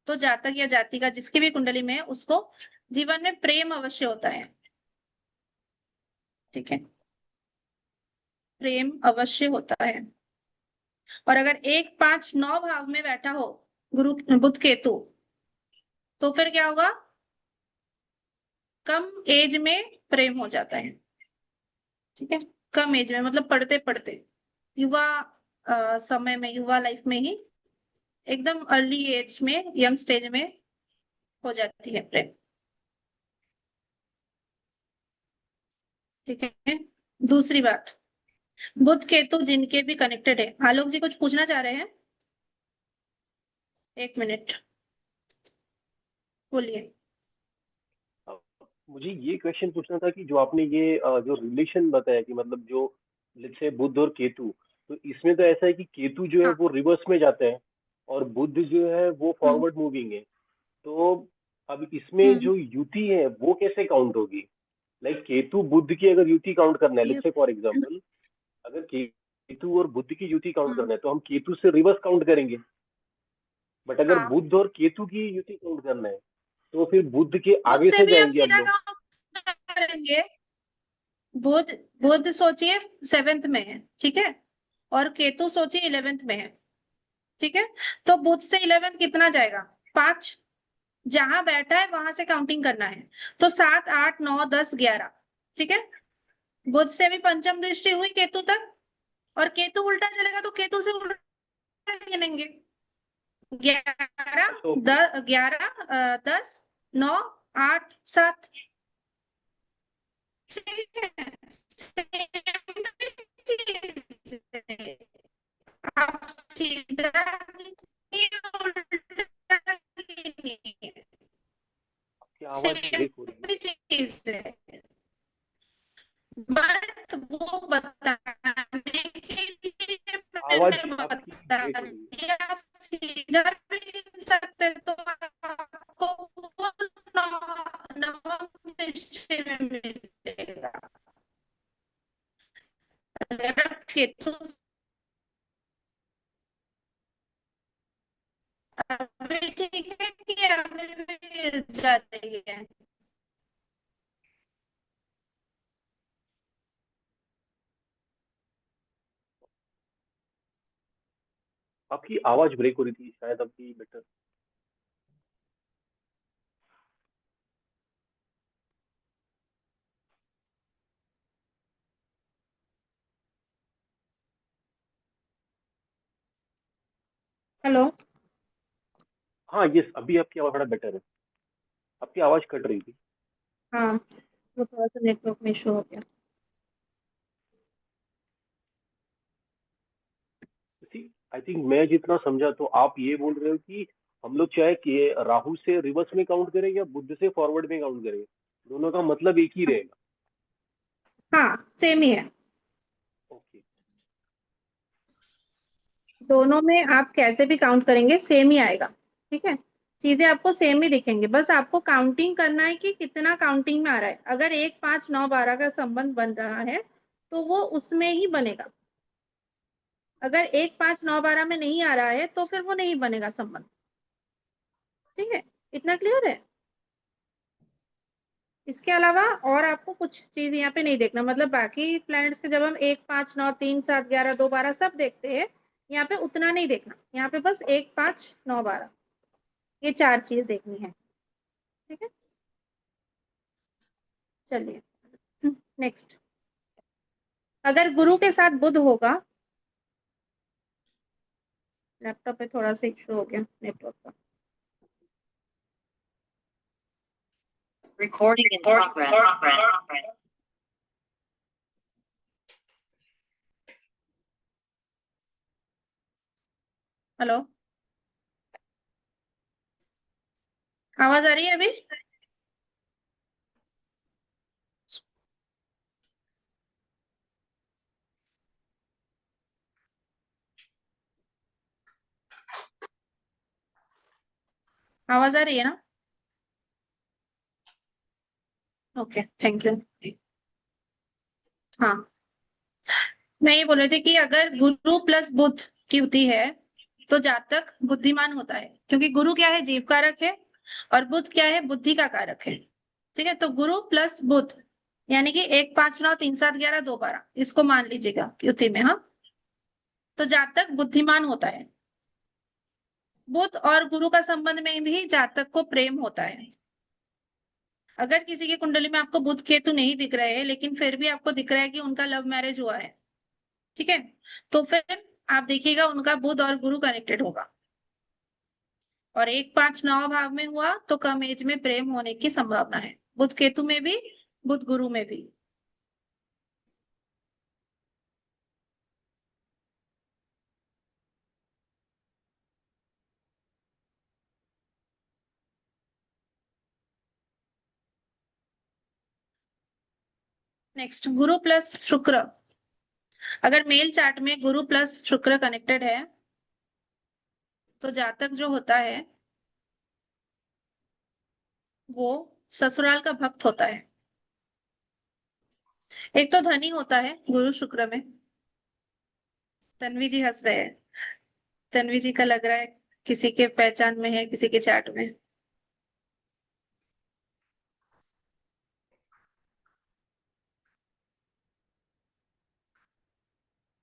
तो जातक या जातिका जिसकी भी कुंडली में है उसको जीवन में प्रेम अवश्य होता है। ठीक है, प्रेम अवश्य होता है। और अगर 1 5 9 भाव में बैठा हो गुरु बुध केतु, तो फिर क्या होगा? कम एज में प्रेम हो जाता है। ठीक है, कम एज में मतलब पढ़ते पढ़ते युवा समय में, युवा लाइफ में ही, एकदम अर्ली एज में, यंग स्टेज में हो जाती है प्रेम। ठीक है, दूसरी बात, बुध केतु जिनके भी कनेक्टेड है, आलोक जी कुछ पूछना चाह रहे हैं? 1 मिनट बोलिए। मुझे ये क्वेश्चन पूछना था कि जो आपने ये जो रिलेशन बताया कि मतलब जो लेट्स से बुध और केतु, तो इसमें तो ऐसा है कि केतु जो है हाँ, वो रिवर्स में जाते हैं और बुध जो है वो हम्म, फॉरवर्ड मूविंग है। तो अब इसमें हम्म, जो युति है वो कैसे काउंट होगी? लाइक केतु बुध की अगर युति काउंट करना है, ये लेट्स से फॉर एग्जांपल, अगर केतु और बुध की युति काउंट हम्म, करना है तो हम केतु से रिवर्स काउंट करेंगे। बट अगर हाँ, बुध और केतु की युति काउंट करना है तो फिर बुध के बुध आगे से से भी हम जाएंगे हम सीधा लोग। काउंट करेंगे। बुध बुध सोचिए 7th में है, ठीक है, और केतु सोचिए 11th में है। ठीक है, तो बुध से 11th कितना जाएगा? 5। जहां बैठा है वहां से काउंटिंग करना है, तो 7 8 9 10 11। ठीक है, बुध से भी पंचम दृष्टि हुई केतु तक, और केतु उल्टा चलेगा तो केतु से उल्टा गिनेंगे। 11 अच्छा, 10 9 8 7। ठीक है, सेम चीज है। आप सीधा उल्टा गिनिए, आपकी आवाज सेम ब्रेक हो रही है। चीज है, बट वो बताने के लिए आवाज मैंने आपकी बता ब्रेक हो रही है। दिया, आप सीधा भी गिन सकते तो आपको वो नवम दृष्टि में मिलेगा। अगर आप केतु अभी ठीक है कि अभी भी जा रही है? आपकी आवाज ब्रेक हो रही थी, शायद आपकी बेटर। हेलो। हाँ यस, अभी आपकी आवाज थोड़ा बेटर है। आपकी आवाज कट रही थी। हाँ, वो थोड़ा सा नेटवर्क में इशू हो गया। आई थिंक मैं जितना समझा तो आप ये बोल रहे हो कि हम लोग चाहे कि राहु से रिवर्स में काउंट करें या बुध से फॉरवर्ड में काउंट करें, दोनों का मतलब एक ही रहेगा। हाँ, सेम ही है। ओके। दोनों में आप कैसे भी काउंट करेंगे सेम ही आएगा। ठीक है, चीजें आपको सेम ही दिखेंगे, बस आपको काउंटिंग करना है कि कितना काउंटिंग में आ रहा है। अगर 1 5 9 12 का संबंध बन रहा है तो वो उसमें ही बनेगा। अगर 1 5 9 12 में नहीं आ रहा है तो फिर वो नहीं बनेगा संबंध। ठीक है, इतना क्लियर है? इसके अलावा और आपको कुछ चीज यहाँ पे नहीं देखना, मतलब बाकी प्लैनेट्स के जब हम 1 5 9 3 7 11 2 12 सब देखते हैं, यहाँ पे उतना नहीं देखना। यहाँ पे बस 1 5 9 12 ये 4 चीज देखनी है। ठीक है, चलिए नेक्स्ट। अगर गुरु के साथ बुध होगा, लैपटॉप पे थोड़ा सा इशू हो गया नेटवर्क का। Recording in progress. हेलो, आवाज आ रही है अभी? आवाज आ रही है ना? Okay, thank you. हाँ, मैं ये बोल रही थी कि अगर गुरु प्लस बुध की युति है तो जातक बुद्धिमान होता है, क्योंकि गुरु क्या है? जीव कारक है, और बुध क्या है? बुद्धि का कारक है। ठीक है, तो गुरु प्लस बुध यानी कि 1 5 9 3 7 11 2 12 इसको मान लीजिएगा युति में। हाँ, तो जातक बुद्धिमान होता है। बुध और गुरु का संबंध में भी जातक को प्रेम होता है। अगर किसी की कुंडली में आपको बुध केतु नहीं दिख रहे हैं लेकिन फिर भी आपको दिख रहा है कि उनका लव मैरिज हुआ है, ठीक है, तो फिर आप देखिएगा उनका बुध और गुरु कनेक्टेड होगा। और 1 5 9 भाव में हुआ तो कम एज में प्रेम होने की संभावना है, बुध केतु में भी, बुध गुरु में भी। नेक्स्ट, गुरु प्लस शुक्र। अगर मेल चार्ट में गुरु प्लस शुक्र कनेक्टेड है तो जातक जो होता है वो ससुराल का भक्त होता है। एक तो धनी होता है गुरु शुक्र में। तन्वी जी हंस रहे हैं, तन्वी जी का लग रहा है किसी के पहचान में है, किसी के चार्ट में।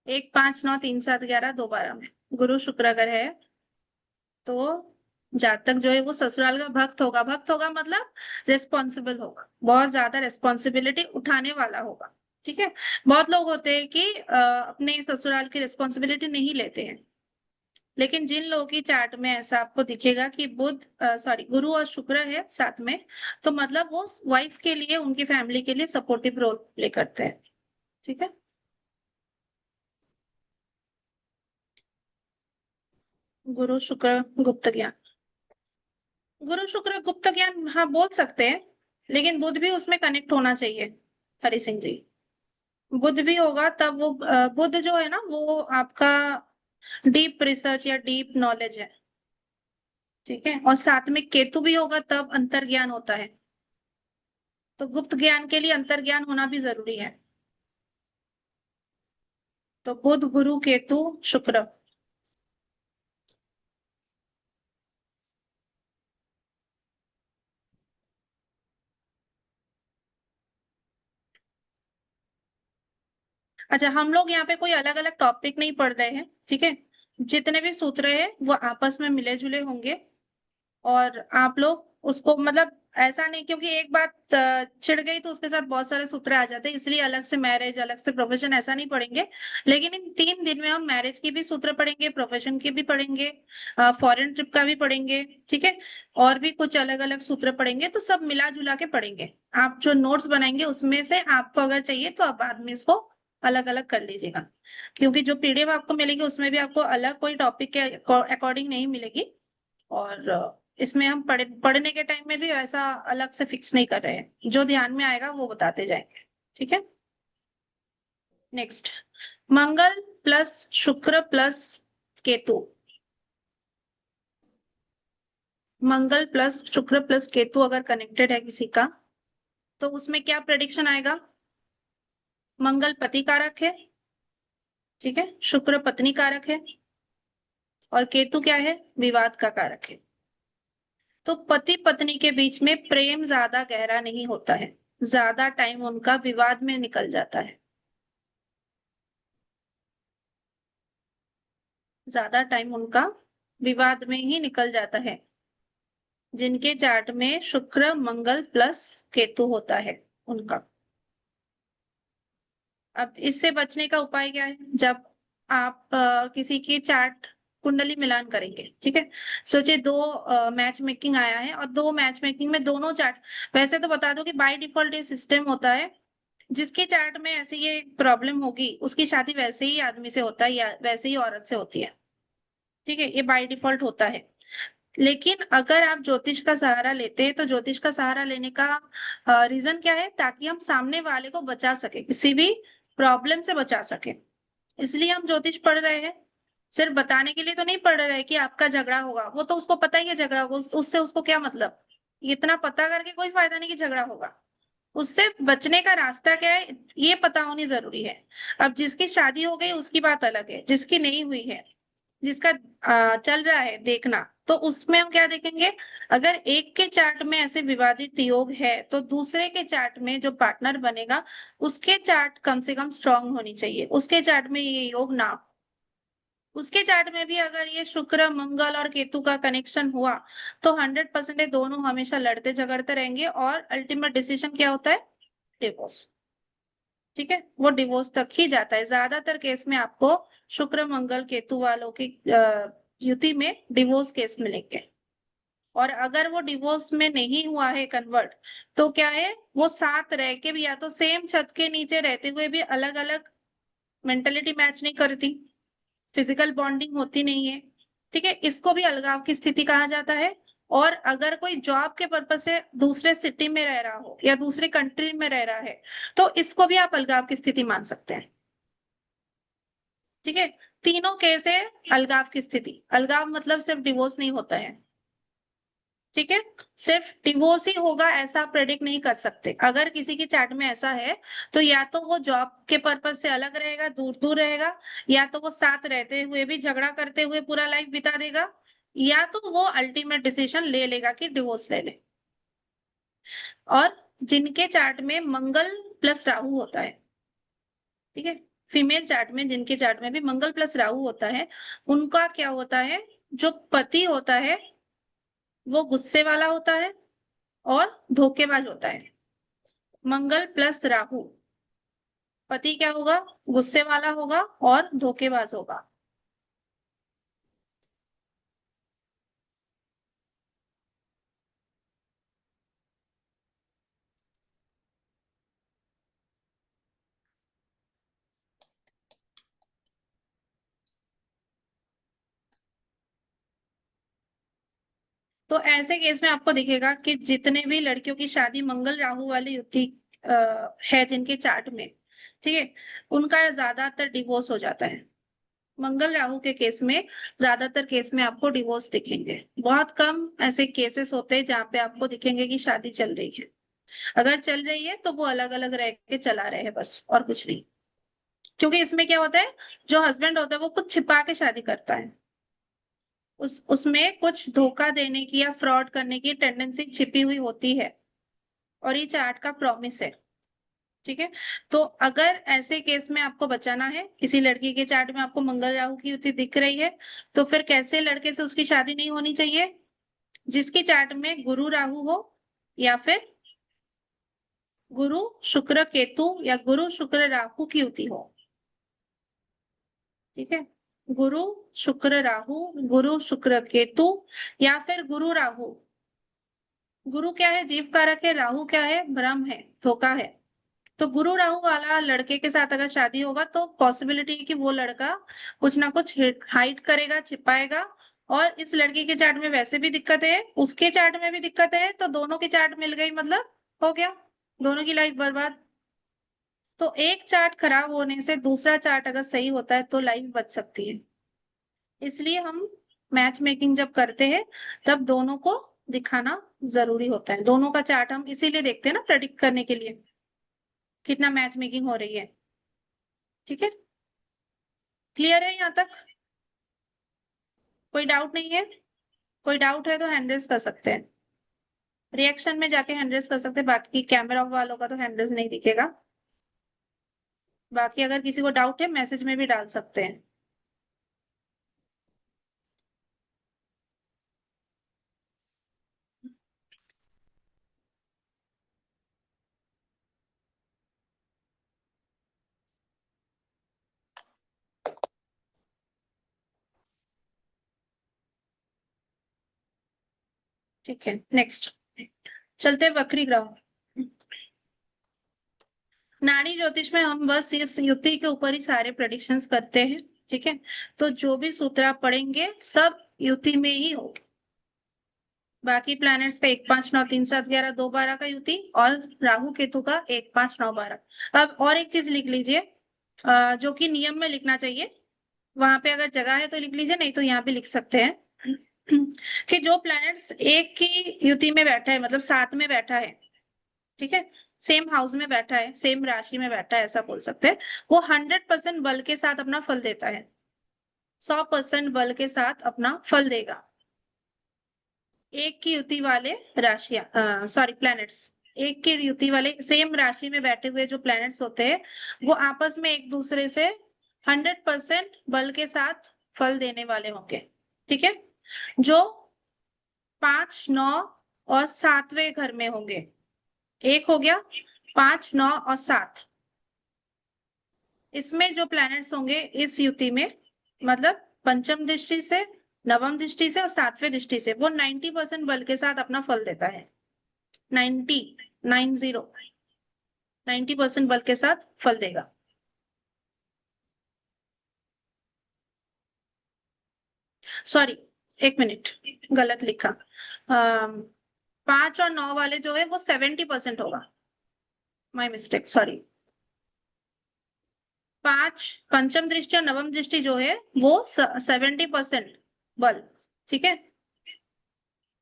1 5 9 3 7 11 2 12 में गुरु शुक्र अगर है तो जातक जो है वो ससुराल का भक्त होगा। भक्त होगा मतलब रिस्पॉन्सिबल होगा, बहुत ज्यादा रिस्पॉन्सिबिलिटी उठाने वाला होगा। ठीक है, बहुत लोग होते हैं कि अपने ससुराल की रिस्पॉन्सिबिलिटी नहीं लेते हैं, लेकिन जिन लोगों की चार्ट में ऐसा आपको दिखेगा कि बुध सॉरी गुरु और शुक्र है साथ में, तो मतलब वो वाइफ के लिए, उनकी फैमिली के लिए सपोर्टिव रोल प्ले करते हैं। ठीक है, गुरु शुक्र गुप्त ज्ञान, गुरु शुक्र गुप्त ज्ञान हाँ बोल सकते हैं, लेकिन बुध भी उसमें कनेक्ट होना चाहिए हरि सिंह जी। बुध भी होगा तब वो बुध जो है ना वो आपका डीप रिसर्च या डीप नॉलेज है, ठीक है। और साथ में केतु भी होगा तब अंतर्ज्ञान होता है, तो गुप्त ज्ञान के लिए अंतर्ज्ञान होना भी जरूरी है। तो बुध गुरु केतु शुक्र। अच्छा, हम लोग यहाँ पे कोई अलग अलग टॉपिक नहीं पढ़ रहे हैं, ठीक है। जितने भी सूत्र है वो आपस में मिले जुले होंगे, और आप लोग उसको मतलब ऐसा नहीं क्योंकि एक बात छिड़ गई तो उसके साथ बहुत सारे सूत्र आ जाते हैं, इसलिए अलग से मैरिज अलग से प्रोफेशन ऐसा नहीं पढ़ेंगे। लेकिन इन 3 दिन में हम मैरिज की भी सूत्र पढ़ेंगे, प्रोफेशन की भी पढ़ेंगे, फॉरेन ट्रिप का भी पढ़ेंगे, ठीक है। और भी कुछ अलग अलग सूत्र पढ़ेंगे, तो सब मिला जुला के पढ़ेंगे। आप जो नोट्स बनाएंगे उसमें से आपको अगर चाहिए तो आप बाद में इसको अलग अलग कर लीजिएगा, क्योंकि जो पीडीएफ आपको मिलेगी उसमें भी आपको अलग कोई टॉपिक के अकॉर्डिंग नहीं मिलेगी। और इसमें हम पढ़ने के टाइम में भी ऐसा अलग से फिक्स नहीं कर रहे हैं, जो ध्यान में आएगा वो बताते जाएंगे, ठीक है। नेक्स्ट, मंगल प्लस शुक्र प्लस केतु। मंगल प्लस शुक्र प्लस केतु अगर कनेक्टेड है किसी का, तो उसमें क्या प्रेडिक्शन आएगा? मंगल पति कारक है, ठीक है, शुक्र पत्नी कारक है, और केतु क्या है? विवाद का कारक है। तो पति पत्नी के बीच में प्रेम ज्यादा गहरा नहीं होता है, ज्यादा टाइम उनका विवाद में निकल जाता है, ज्यादा टाइम उनका विवाद में ही निकल जाता है, जिनके चार्ट में शुक्र मंगल प्लस केतु होता है उनका। अब इससे बचने का उपाय क्या है? जब आप किसी की चार्ट कुंडली मिलान करेंगे, ठीक है, सोचिए दो मैच मेकिंग आया है और दो मैच मेकिंग में दोनों चार्ट, वैसे तो बता दो कि बाय डिफॉल्ट ये सिस्टम होता है, जिसके चार्ट में ऐसे ये प्रॉब्लम होगी उसकी शादी वैसे ही आदमी से होता है या वैसे ही औरत से होती है, ठीक है, ये बाय डिफॉल्ट होता है। लेकिन अगर आप ज्योतिष का सहारा लेते हैं, तो ज्योतिष का सहारा लेने का रीजन क्या है? ताकि हम सामने वाले को बचा सके, किसी भी प्रॉब्लम से बचा सके, इसलिए हम ज्योतिष पढ़ रहे हैं। सिर्फ बताने के लिए तो नहीं पढ़ रहे हैं कि आपका झगड़ा होगा, वो तो उसको पता ही है झगड़ा होगा, उससे उसको क्या मतलब? इतना पता करके कोई फायदा नहीं कि झगड़ा होगा, उससे बचने का रास्ता क्या है ये पता होनी जरूरी है। अब जिसकी शादी हो गई उसकी बात अलग है, जिसकी नहीं हुई है, जिसका चल रहा है देखना, तो उसमें हम क्या देखेंगे? अगर एक के चार्ट में ऐसे विवादित योग है, तो दूसरे के चार्ट में जो पार्टनर बनेगा उसके चार्ट कम से कम स्ट्रांग होनी चाहिए, उसके चार्ट में ये योग ना हो। उसके चार्ट में भी अगर ये शुक्र मंगल और केतु का कनेक्शन हुआ, तो 100% दोनों हमेशा लड़ते झगड़ते रहेंगे, और अल्टीमेट डिसीजन क्या होता है? डिवोर्स, ठीक है, वो डिवोर्स तक ही जाता है। ज्यादातर केस में आपको शुक्र मंगल केतु वालों की युति में डिवोर्स केस मिलेंगे। और अगर वो डिवोर्स में नहीं हुआ है कन्वर्ट, तो क्या है, वो साथ रह के भी या तो सेम छत के नीचे रहते हुए भी अलग अलग मेंटेलिटी मैच नहीं करती, फिजिकल बॉन्डिंग होती नहीं है, ठीक है, इसको भी अलगाव की स्थिति कहा जाता है। और अगर कोई जॉब के पर्पज से दूसरे सिटी में रह रहा हो या दूसरे कंट्री में रह रहा है, तो इसको भी आप अलगाव की स्थिति मान सकते हैं, ठीक है। तीनों केस है अलगाव की स्थिति। अलगाव मतलब सिर्फ डिवोर्स नहीं होता है, ठीक है, सिर्फ डिवोर्स ही होगा ऐसा आप प्रेडिक्ट नहीं कर सकते। अगर किसी की चार्ट में ऐसा है, तो या तो वो जॉब के पर्पज से अलग रहेगा, दूर दूर रहेगा, या तो वो साथ रहते हुए भी झगड़ा करते हुए पूरा लाइफ बिता देगा, या तो वो अल्टीमेट डिसीजन ले लेगा कि डिवोर्स ले ले। और जिनके चार्ट में मंगल प्लस राहु होता है, ठीक है, फीमेल चार्ट में जिनके चार्ट में भी मंगल प्लस राहु होता है, उनका क्या होता है? जो पति होता है वो गुस्से वाला होता है और धोखेबाज होता है। मंगल प्लस राहु, पति क्या होगा? गुस्से वाला होगा और धोखेबाज होगा। तो ऐसे केस में आपको दिखेगा कि जितने भी लड़कियों की शादी मंगल राहु वाली युति है जिनके चार्ट में, ठीक है, उनका ज्यादातर डिवोर्स हो जाता है। मंगल राहु के केस में ज्यादातर केस में आपको डिवोर्स दिखेंगे। बहुत कम ऐसे केसेस होते हैं जहाँ पे आपको दिखेंगे कि शादी चल रही है। अगर चल रही है तो वो अलग अलग रह के चला रहे हैं बस, और कुछ नहीं। क्योंकि इसमें क्या होता है, जो हस्बैंड होता है वो कुछ छिपा के शादी करता है, उसमें कुछ धोखा देने की या फ्रॉड करने की टेंडेंसी छिपी हुई होती है, और ये चार्ट का प्रॉमिस है। ठीक है, तो अगर ऐसे केस में आपको बचाना है, किसी लड़की के चार्ट में आपको मंगल राहु की युति दिख रही है, तो फिर कैसे लड़के से उसकी शादी नहीं होनी चाहिए? जिसकी चार्ट में गुरु राहु हो, या फिर गुरु शुक्र केतु, या गुरु शुक्र राहु की युति हो। ठीक है, गुरु शुक्र राहु, गुरु शुक्र केतु, या फिर गुरु राहु। गुरु क्या है? जीव कारक है। राहु क्या है? भ्रम है, धोखा है। तो गुरु राहु वाला लड़के के साथ अगर शादी होगा तो पॉसिबिलिटी है कि वो लड़का कुछ ना कुछ हाइड करेगा, छिपाएगा। और इस लड़की के चार्ट में वैसे भी दिक्कत है, उसके चार्ट में भी दिक्कत है, तो दोनों की चार्ट मिल गई, मतलब हो गया, दोनों की लाइफ बर्बाद। तो एक चार्ट खराब होने से दूसरा चार्ट अगर सही होता है तो लाइफ बच सकती है। इसलिए हम मैच मेकिंग जब करते हैं तब दोनों को दिखाना जरूरी होता है। दोनों का चार्ट हम इसीलिए देखते हैं ना, प्रेडिक्ट करने के लिए कितना मैच मेकिंग हो रही है। ठीक है, क्लियर है यहाँ तक? कोई डाउट नहीं है? कोई डाउट है तो हैंड रेज कर सकते हैं, रिएक्शन में जाके हैंड रेज कर सकते हैं। बाकी कैमरा वालों का तो हैंड रेज नहीं दिखेगा। बाकी अगर किसी को डाउट है मैसेज में भी डाल सकते हैं। ठीक है, नेक्स्ट चलते हैं वक्री ग्रह। नाड़ी ज्योतिष में हम बस इस युति के ऊपर ही सारे प्रेडिक्शंस करते हैं। ठीक है, तो जो भी सूत्र आप पढ़ेंगे सब युति में ही होगी। बाकी प्लैनेट्स का 1 5 9 3 7 11 2 12 का युति, और राहु केतु का 1 5 9 12। अब और एक चीज लिख लीजिए, जो कि नियम में लिखना चाहिए। वहां पे अगर जगह है तो लिख लीजिए, नहीं तो यहाँ पे लिख सकते हैं कि जो प्लैनेट्स एक की युति में बैठा है, मतलब 7 में बैठा है, ठीक है, सेम हाउस में बैठा है, सेम राशि में बैठा है, ऐसा बोल सकते हैं, वो 100% बल के साथ अपना फल देता है। 100% बल के साथ अपना फल देगा। एक की युति वाले राशियां, सॉरी प्लैनेट्स, एक की युति वाले सेम राशि में बैठे हुए जो प्लैनेट्स होते हैं वो आपस में एक दूसरे से 100% बल के साथ फल देने वाले होंगे। ठीक है, जो 5 9 और 7वें घर में होंगे। एक हो गया 5 9 और 7, इसमें जो प्लैनेट्स होंगे इस युति में, मतलब पंचम दृष्टि से, नवम दृष्टि से और 7वें दृष्टि से, वो 90% बल के साथ अपना फल देता है। 90% बल के साथ फल देगा। सॉरी, एक मिनट, गलत लिखा। 5 और 9 वाले जो है वो 70% होगा, माय मिस्टेक, सॉरी। 5 पंचम दृष्टि और नवम दृष्टि जो है वो 70% बल। ठीक है,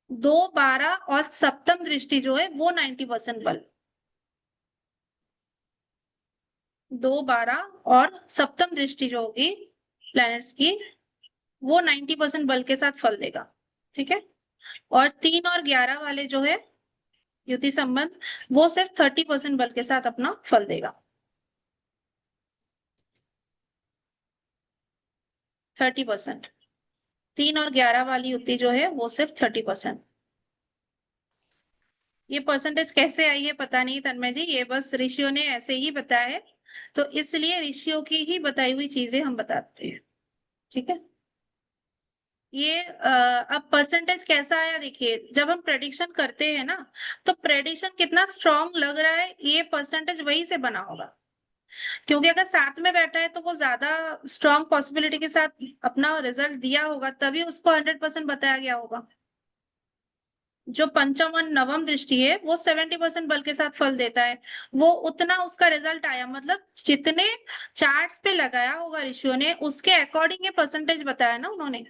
2 12 और सप्तम दृष्टि जो है वो 90% बल। 2 12 और सप्तम दृष्टि जो होगी प्लैनेट्स की, वो 90% बल के साथ फल देगा। ठीक है, और 3 और 11 वाले जो है युति संबंध, वो सिर्फ 30% बल के साथ अपना फल देगा। 30%। 3 और 11 वाली युति जो है वो सिर्फ 30%। ये परसेंटेज कैसे आई है पता नहीं तन्मय जी, ये बस ऋषियों ने ऐसे ही बताया है, तो इसलिए ऋषियों की ही बताई हुई चीजें हम बताते हैं। ठीक है, ये अब परसेंटेज कैसा आया देखिए, जब हम प्रेडिक्शन करते हैं ना तो प्रेडिक्शन कितना स्ट्रॉन्ग लग रहा है ये परसेंटेज वही से बना होगा। क्योंकि अगर 7 में बैठा है तो वो ज्यादा स्ट्रॉन्ग पॉसिबिलिटी के साथ अपना रिजल्ट दिया होगा, तभी उसको 100% बताया गया होगा। जो पंचम और नवम दृष्टि है वो 70% बल के साथ फल देता है। वो उतना उसका रिजल्ट आया, मतलब जितने चार्ट्स पे लगाया होगा ऋषियों ने उसके अकॉर्डिंग ये परसेंटेज बताया ना उन्होंने,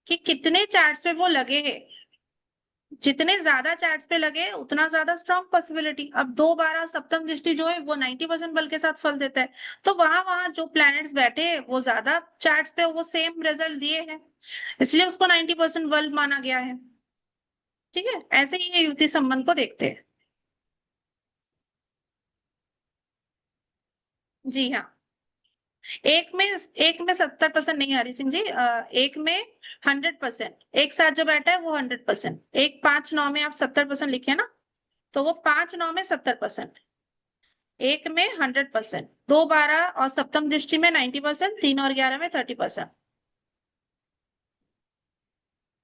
कि कितने चार्ट्स पे वो लगे हैं। जितने ज्यादा चार्ट्स पे लगे उतना ज्यादा स्ट्रॉन्ग पॉसिबिलिटी। अब 2 12 सप्तम दृष्टि जो है वो 90% बल के साथ फल देता है। तो वहां वहां जो प्लैनेट्स बैठे हैं वो ज्यादा चार्ट्स पे वो सेम रिजल्ट दिए हैं, इसलिए उसको 90% बल माना गया है। ठीक है, ऐसे ही ये युति संबंध को देखते हैं। जी हाँ। एक में 70% नहीं, हरी सिंह जी, एक में 100%। एक साथ जो बैठा है वो 100%। एक 5 9 में आप 70% लिखे ना, तो वो 5 9 में 70%। एक में 100%, 2 12 और सप्तम दृष्टि में 90%, 3 और 11 में 30%।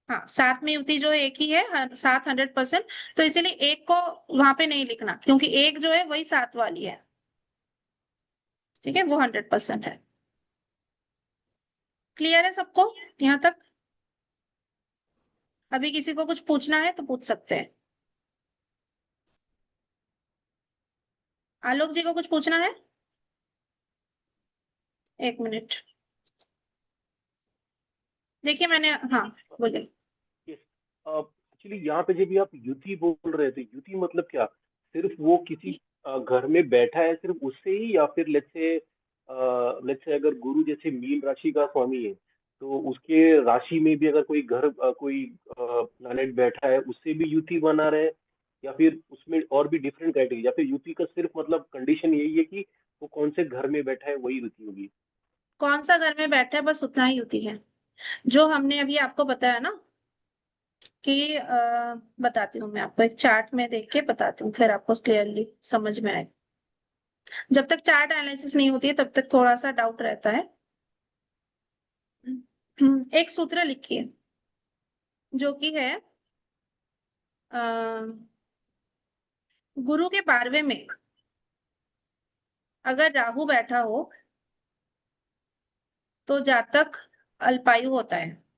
हाँ, सात में युति जो है एक ही है, सात 100%। तो इसीलिए एक को वहां पे नहीं लिखना, क्योंकि एक जो है वही सात वाली है। ठीक है, वो 100% है। क्लियर है सबको यहाँ तक? अभी किसी को कुछ पूछना है तो पूछ सकते हैं। आलोक जी को कुछ पूछना है? एक मिनट, देखिए मैंने, हाँ बोले। एक्चुअली यहाँ पे जब भी आप युति बोल रहे थे, युति मतलब क्या? सिर्फ वो किसी घर में बैठा है सिर्फ उससे ही, या फिर लेट्स से अगर गुरु जैसे मीन राशि का स्वामी है तो उसके राशि में भी अगर कोई प्लैनेट बैठा है उससे भी युति बना रहे, या फिर उसमें और भी डिफरेंट क्राइटेरिया, या फिर युति का सिर्फ मतलब कंडीशन यही है कि वो कौन से घर में बैठा है वही युति होगी? कौन सा घर में बैठा है बस उतना ही युति है, जो हमने अभी आपको बताया ना कि बताती हूँ मैं आपको, एक चार्ट में देख के बताती हूँ, फिर आपको क्लियरली समझ में आए। जब तक चार्ट एनालिसिस नहीं होती है तब तक थोड़ा सा डाउट रहता है। एक सूत्र लिखिए जो कि है अ, गुरु के 12वें में अगर राहु बैठा हो तो जातक अल्पायु होता है।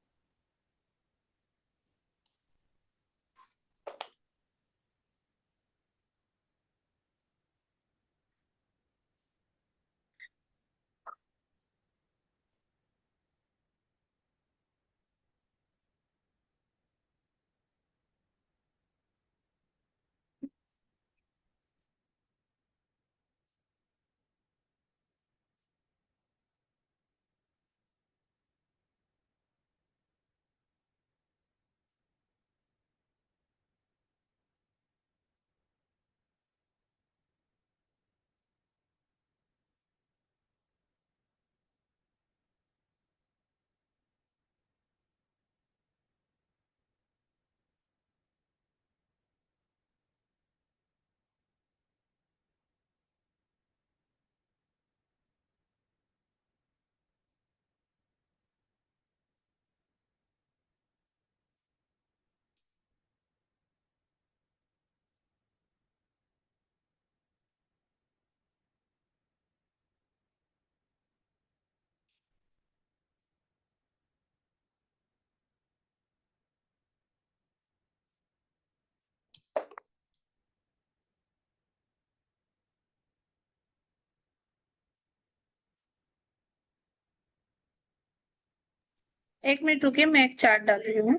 एक मिनट रुकिए, मैं एक चार्ट डाल रही हूँ।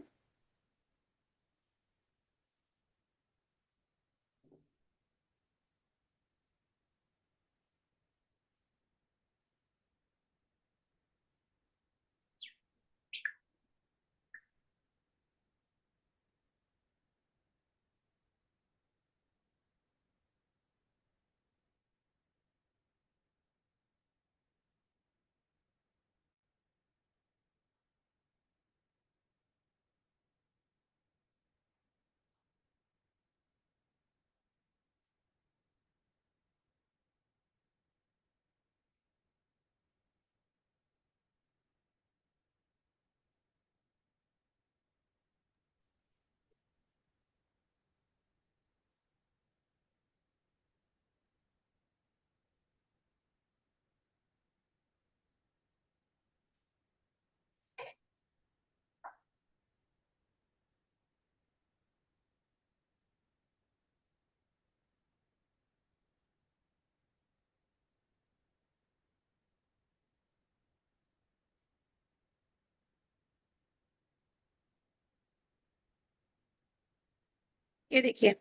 ये देखिए,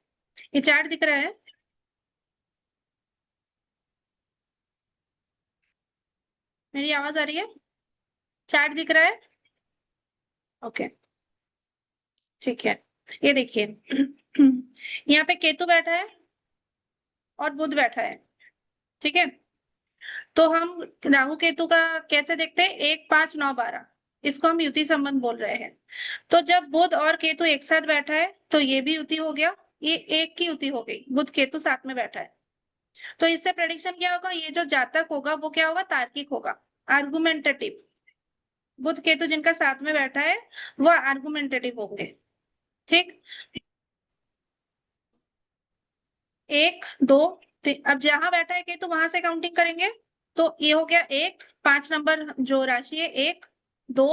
ये चार्ट दिख रहा है? मेरी आवाज आ रही है? चार्ट दिख रहा है? ओके, ठीक है। ये देखिए यहाँ पे केतु बैठा है और बुध बैठा है, ठीक है। तो हम राहु केतु का कैसे देखते हैं? 1, 5, 9, 12, इसको हम युति संबंध बोल रहे हैं। तो जब बुध और केतु एक साथ बैठा है तो ये भी युति हो गया, ये एक की युति हो गई, बुध केतु साथ में बैठा है। तो इससे प्रेडिक्शन क्या होगा? ये जो जातक होगा वो क्या होगा? तार्किक होगा, आर्गुमेंटेटिव। बुध केतु जिनका साथ में बैठा है वो आर्गुमेंटेटिव होंगे, ठीक। 1, 2, 3, अब जहां बैठा है केतु वहां से काउंटिंग करेंगे तो ये हो गया 1, 5 नंबर जो राशि है, 1, 2,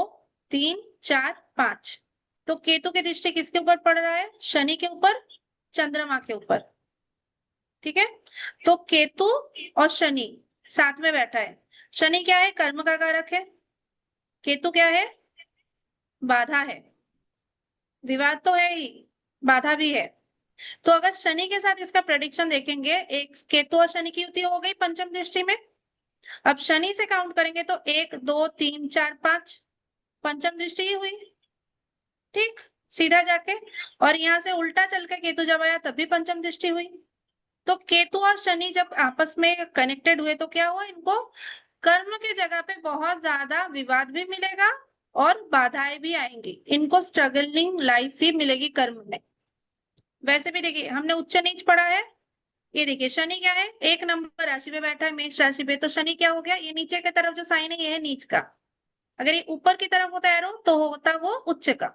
3, 4, 5। तो केतु की दृष्टि किसके ऊपर पड़ रहा है? शनि के ऊपर, चंद्रमा के ऊपर, ठीक है। तो केतु और शनि साथ में बैठा है। शनि क्या है? कर्म का कारक है। केतु क्या है? बाधा है। विवाद तो है ही, बाधा भी है। तो अगर शनि के साथ इसका प्रेडिक्शन देखेंगे, एक केतु और शनि की युति हो गई पंचम दृष्टि में। अब शनि से काउंट करेंगे तो 1, 2, 3, 4, 5, पंचम दृष्टि ही हुई, ठीक, सीधा जाके। और यहाँ से उल्टा चल के केतु जब आया तब भी पंचम दृष्टि हुई। तो केतु और शनि जब आपस में कनेक्टेड हुए तो क्या हुआ? इनको कर्म की जगह पे बहुत ज्यादा विवाद भी मिलेगा और बाधाएं भी आएंगी, इनको स्ट्रगलिंग लाइफ ही मिलेगी कर्म में। वैसे भी देखिए हमने उच्च नीच पढ़ा है। ये देखिए शनि क्या है? 1 नंबर राशि पे बैठा है, मेष राशि पे। तो शनि क्या हो गया? ये नीचे की तरफ जो साइन है ये है नीच का। अगर ये ऊपर की तरफ होता एरो तो होता वो उच्च का,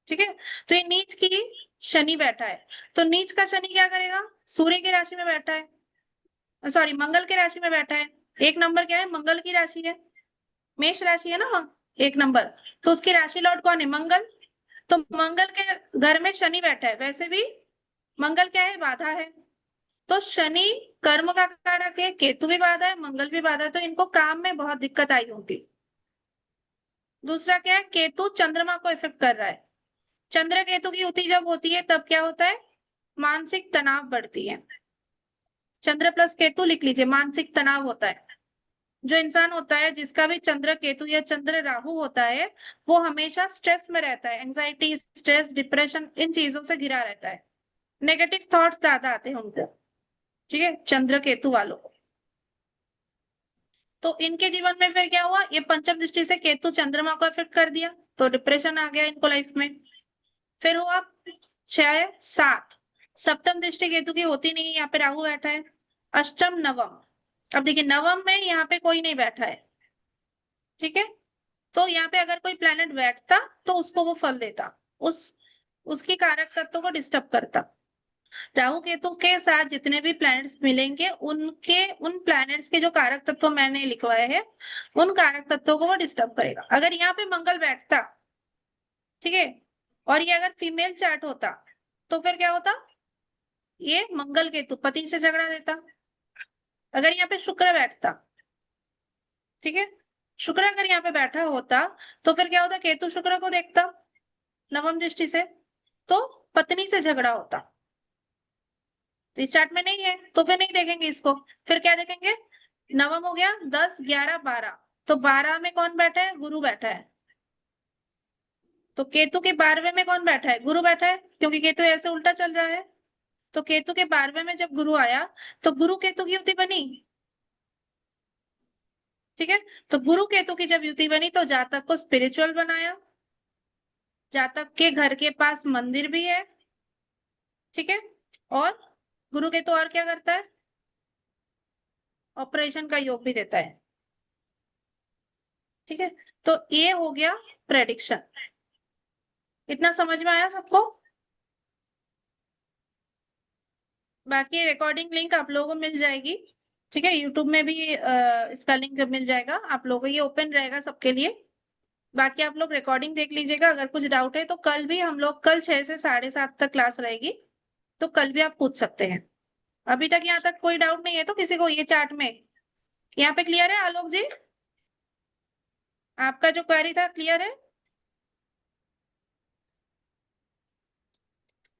ठीक है। तो ये नीच की शनि बैठा है। तो नीच का शनि क्या करेगा? सूर्य की राशि में बैठा है, सॉरी मंगल की राशि में बैठा है। 1 नंबर क्या है? मंगल की राशि है, मेष राशि है ना 1 नंबर। तो उसकी राशि लॉर्ड कौन है? मंगल। तो मंगल के घर में शनि बैठा है, वैसे भी मंगल क्या है? बाधा है। तो शनि कर्म का कारक है, केतु भी बाधा है, मंगल भी बाधा है, तो इनको काम में बहुत दिक्कत आई होगी। दूसरा क्या है? केतु चंद्रमा को इफेक्ट कर रहा है। चंद्र केतु की युति जब होती है तब क्या होता है? मानसिक तनाव बढ़ती है। चंद्र प्लस केतु लिख लीजिए, मानसिक तनाव होता है। जो इंसान होता है जिसका भी चंद्र केतु या चंद्र राहु होता है वो हमेशा स्ट्रेस में रहता है, एंजाइटी, स्ट्रेस, डिप्रेशन, इन चीजों से घिरा रहता है। नेगेटिव थॉट्स ज्यादा आते हैं उनको, ठीक है, चंद्र केतु वालों को। तो इनके जीवन में फिर क्या हुआ? ये पंचम दृष्टि से केतु चंद्रमा को इफेक्ट कर दिया तो डिप्रेशन आ गया इनको लाइफ में। फिर हुआ 6, 7, सप्तम दृष्टि केतु की होती नहीं है, यहाँ पे राहु बैठा है। अष्टम, नवम। अब देखिए नवम में यहाँ पे कोई नहीं बैठा है, ठीक है। तो यहाँ पे अगर कोई प्लेनेट बैठता तो उसको वो फल देता, उसकी कारक तत्व को डिस्टर्ब करता। राहु केतु के साथ जितने भी प्लैनेट्स मिलेंगे उनके उन प्लैनेट्स के जो कारक तत्व मैंने लिखवाए हैं उन कारक तत्वों को वो डिस्टर्ब करेगा। अगर यहाँ पे मंगल बैठता, ठीक है, और ये अगर फीमेल चार्ट होता तो फिर क्या होता? ये मंगल केतु पति से झगड़ा देता। अगर यहाँ पे शुक्र बैठता, ठीक है, शुक्र अगर यहाँ पे बैठा होता तो फिर क्या होता? केतु शुक्र को देखता नवम दृष्टि से, तो पत्नी से झगड़ा होता। तो इस चार्ट में नहीं है तो फिर नहीं देखेंगे इसको। फिर क्या देखेंगे? नवम हो गया 10, 11, 12। तो 12 में कौन बैठा है? गुरु बैठा है। तो केतु के 12वें में कौन बैठा है? गुरु बैठा है, क्योंकि केतु ऐसे उल्टा चल रहा है। तो केतु के 12वें में जब गुरु आया तो गुरु केतु की युति बनी, ठीक है। तो गुरु केतु की जब युति बनी तो जातक को स्पिरिचुअल बनाया। जातक के घर के पास मंदिर भी है, ठीक है। और गुरु केतु और क्या करता है? ऑपरेशन का योग भी देता है, ठीक है। तो ये हो गया प्रेडिक्शन। इतना समझ में आया सबको? बाकी रिकॉर्डिंग लिंक आप लोगों को मिल जाएगी, ठीक है। यूट्यूब में भी इसका लिंक मिल जाएगा आप लोगों को, ये ओपन रहेगा सबके लिए। बाकी आप लोग रिकॉर्डिंग देख लीजिएगा। अगर कुछ डाउट है तो कल भी हम लोग, कल 6 से 7:30 तक क्लास रहेगी, तो कल भी आप पूछ सकते हैं। अभी तक यहाँ तक कोई डाउट नहीं है तो किसी को ये चार्ट में यहाँ पे क्लियर है? आलोक जी आपका जो क्वेरी था क्लियर है?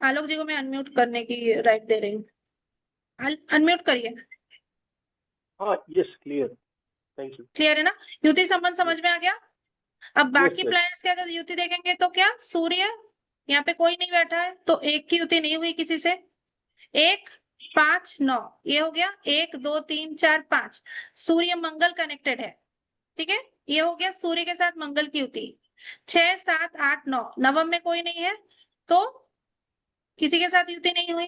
आलोक जी को मैं अनम्यूट करने की राइट दे रही हूँ, अनम्यूट करिए। हाँ yes, clear, thank you. Clear है ना? युति संबंध समझ में आ गया? अब बाकी yes. प्लैनेट्स के अगर युति देखेंगे तो क्या, सूर्य यहाँ पे कोई नहीं बैठा है तो एक की युति नहीं हुई किसी से। 1 5 9 ये हो गया, 1 2 3 4 5 सूर्य मंगल कनेक्टेड है, ठीक है, ये हो गया सूर्य के साथ मंगल की युति। 6 7 8 9 नवम में कोई नहीं है तो किसी के साथ युति नहीं हुई।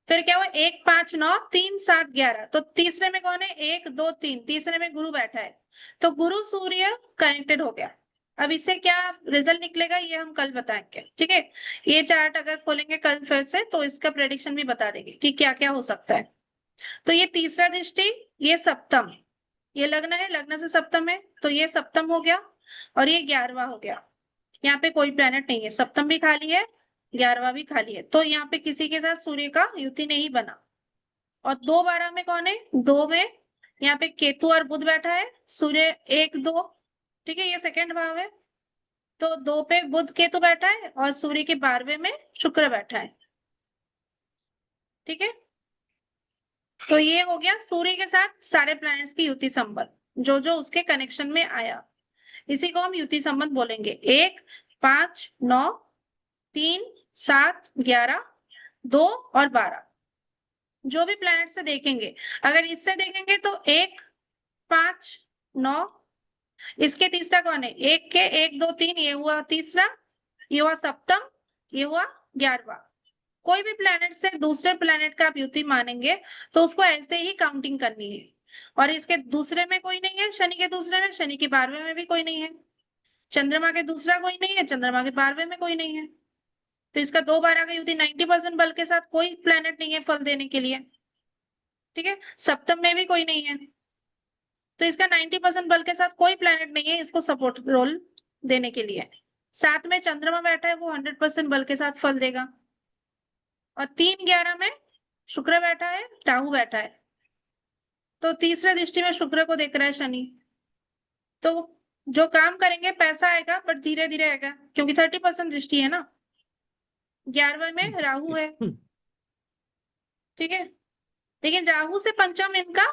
फिर क्या हुआ, 1 5 9 3 7 11 तो तीसरे में कौन है, 1 2 3 तीसरे में गुरु बैठा है तो गुरु सूर्य कनेक्टेड हो गया। अब इससे क्या रिजल्ट निकलेगा ये हम कल बताएंगे, ठीक है। ये चार्ट अगर खोलेंगे कल फिर से तो इसका प्रेडिक्शन भी बता देंगे कि क्या क्या हो सकता है। तो ये तीसरा दृष्टि, ये सप्तम, ये लग्न है, लग्न से सप्तम है तो ये सप्तम हो गया और ये 11वां हो गया। यहाँ पे कोई प्लेनेट नहीं है, सप्तम भी खाली है 11वां भी खाली है तो यहाँ पे किसी के साथ सूर्य का युति नहीं बना। और 2 12 में कौन है, 2 में यहाँ पे केतु और बुध बैठा है, सूर्य 1 2, ठीक है, ये सेकंड भाव है तो 2 पे बुध केतु बैठा है और सूर्य के 12वें में शुक्र बैठा है, ठीक है। तो ये हो गया सूर्य के साथ सारे प्लैनेट्स की युति संबंध, जो जो उसके कनेक्शन में आया इसी को हम युति संबंध बोलेंगे। 1 5 9 3 7 11 2 और 12 जो भी प्लैनेट से देखेंगे, अगर इससे देखेंगे तो 1 5 9, इसके तीसरा कौन है, 1 के 1 2 3 ये हुआ तीसरा, ये हुआ सप्तम, ये हुआ 11वां। कोई भी प्लैनेट से दूसरे प्लैनेट का आप युति मानेंगे तो उसको ऐसे ही काउंटिंग करनी है। और इसके दूसरे में कोई नहीं है, शनि के दूसरे में, शनि के 12वें में भी कोई नहीं है, चंद्रमा के दूसरा कोई नहीं है, चंद्रमा के 12वें में कोई नहीं है तो इसका 2 12 का युति 90% बल के साथ कोई प्लैनेट नहीं है फल देने के लिए, ठीक है। सप्तम में भी कोई नहीं है तो इसका 90% बल के साथ कोई प्लैनेट नहीं है इसको सपोर्ट रोल देने के लिए। 7 में चंद्रमा बैठा है वो 100% बल के साथ फल देगा। और 3 11 में शुक्र बैठा है, राहु बैठा है तो तीसरे दृष्टि में शुक्र को देख रहा है शनि, तो जो काम करेंगे पैसा आएगा बट धीरे धीरे आएगा क्योंकि 30% दृष्टि है ना। 11वें में राहु है, ठीक है, लेकिन राहु से पंचम इनका,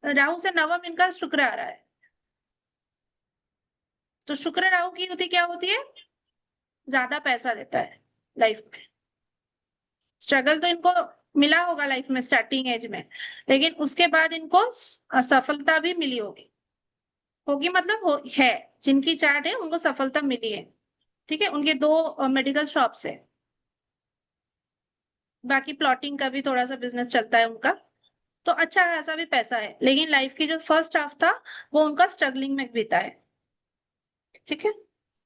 राहु से नवम इनका शुक्र आ रहा है तो शुक्र राहु की युति क्या होती है, ज्यादा पैसा देता है लाइफ में। स्ट्रगल तो इनको मिला होगा लाइफ में स्टार्टिंग एज में, लेकिन उसके बाद इनको सफलता भी मिली होगी, होगी मतलब है, जिनकी चार्ट है उनको सफलता मिली है, ठीक है। उनके 2 मेडिकल शॉप्स है, बाकी प्लॉटिंग का भी थोड़ा सा बिजनेस चलता है उनका, तो अच्छा खासा भी पैसा है, लेकिन लाइफ की जो फर्स्ट हाफ था वो उनका स्ट्रगलिंग में बीता है, ठीक है।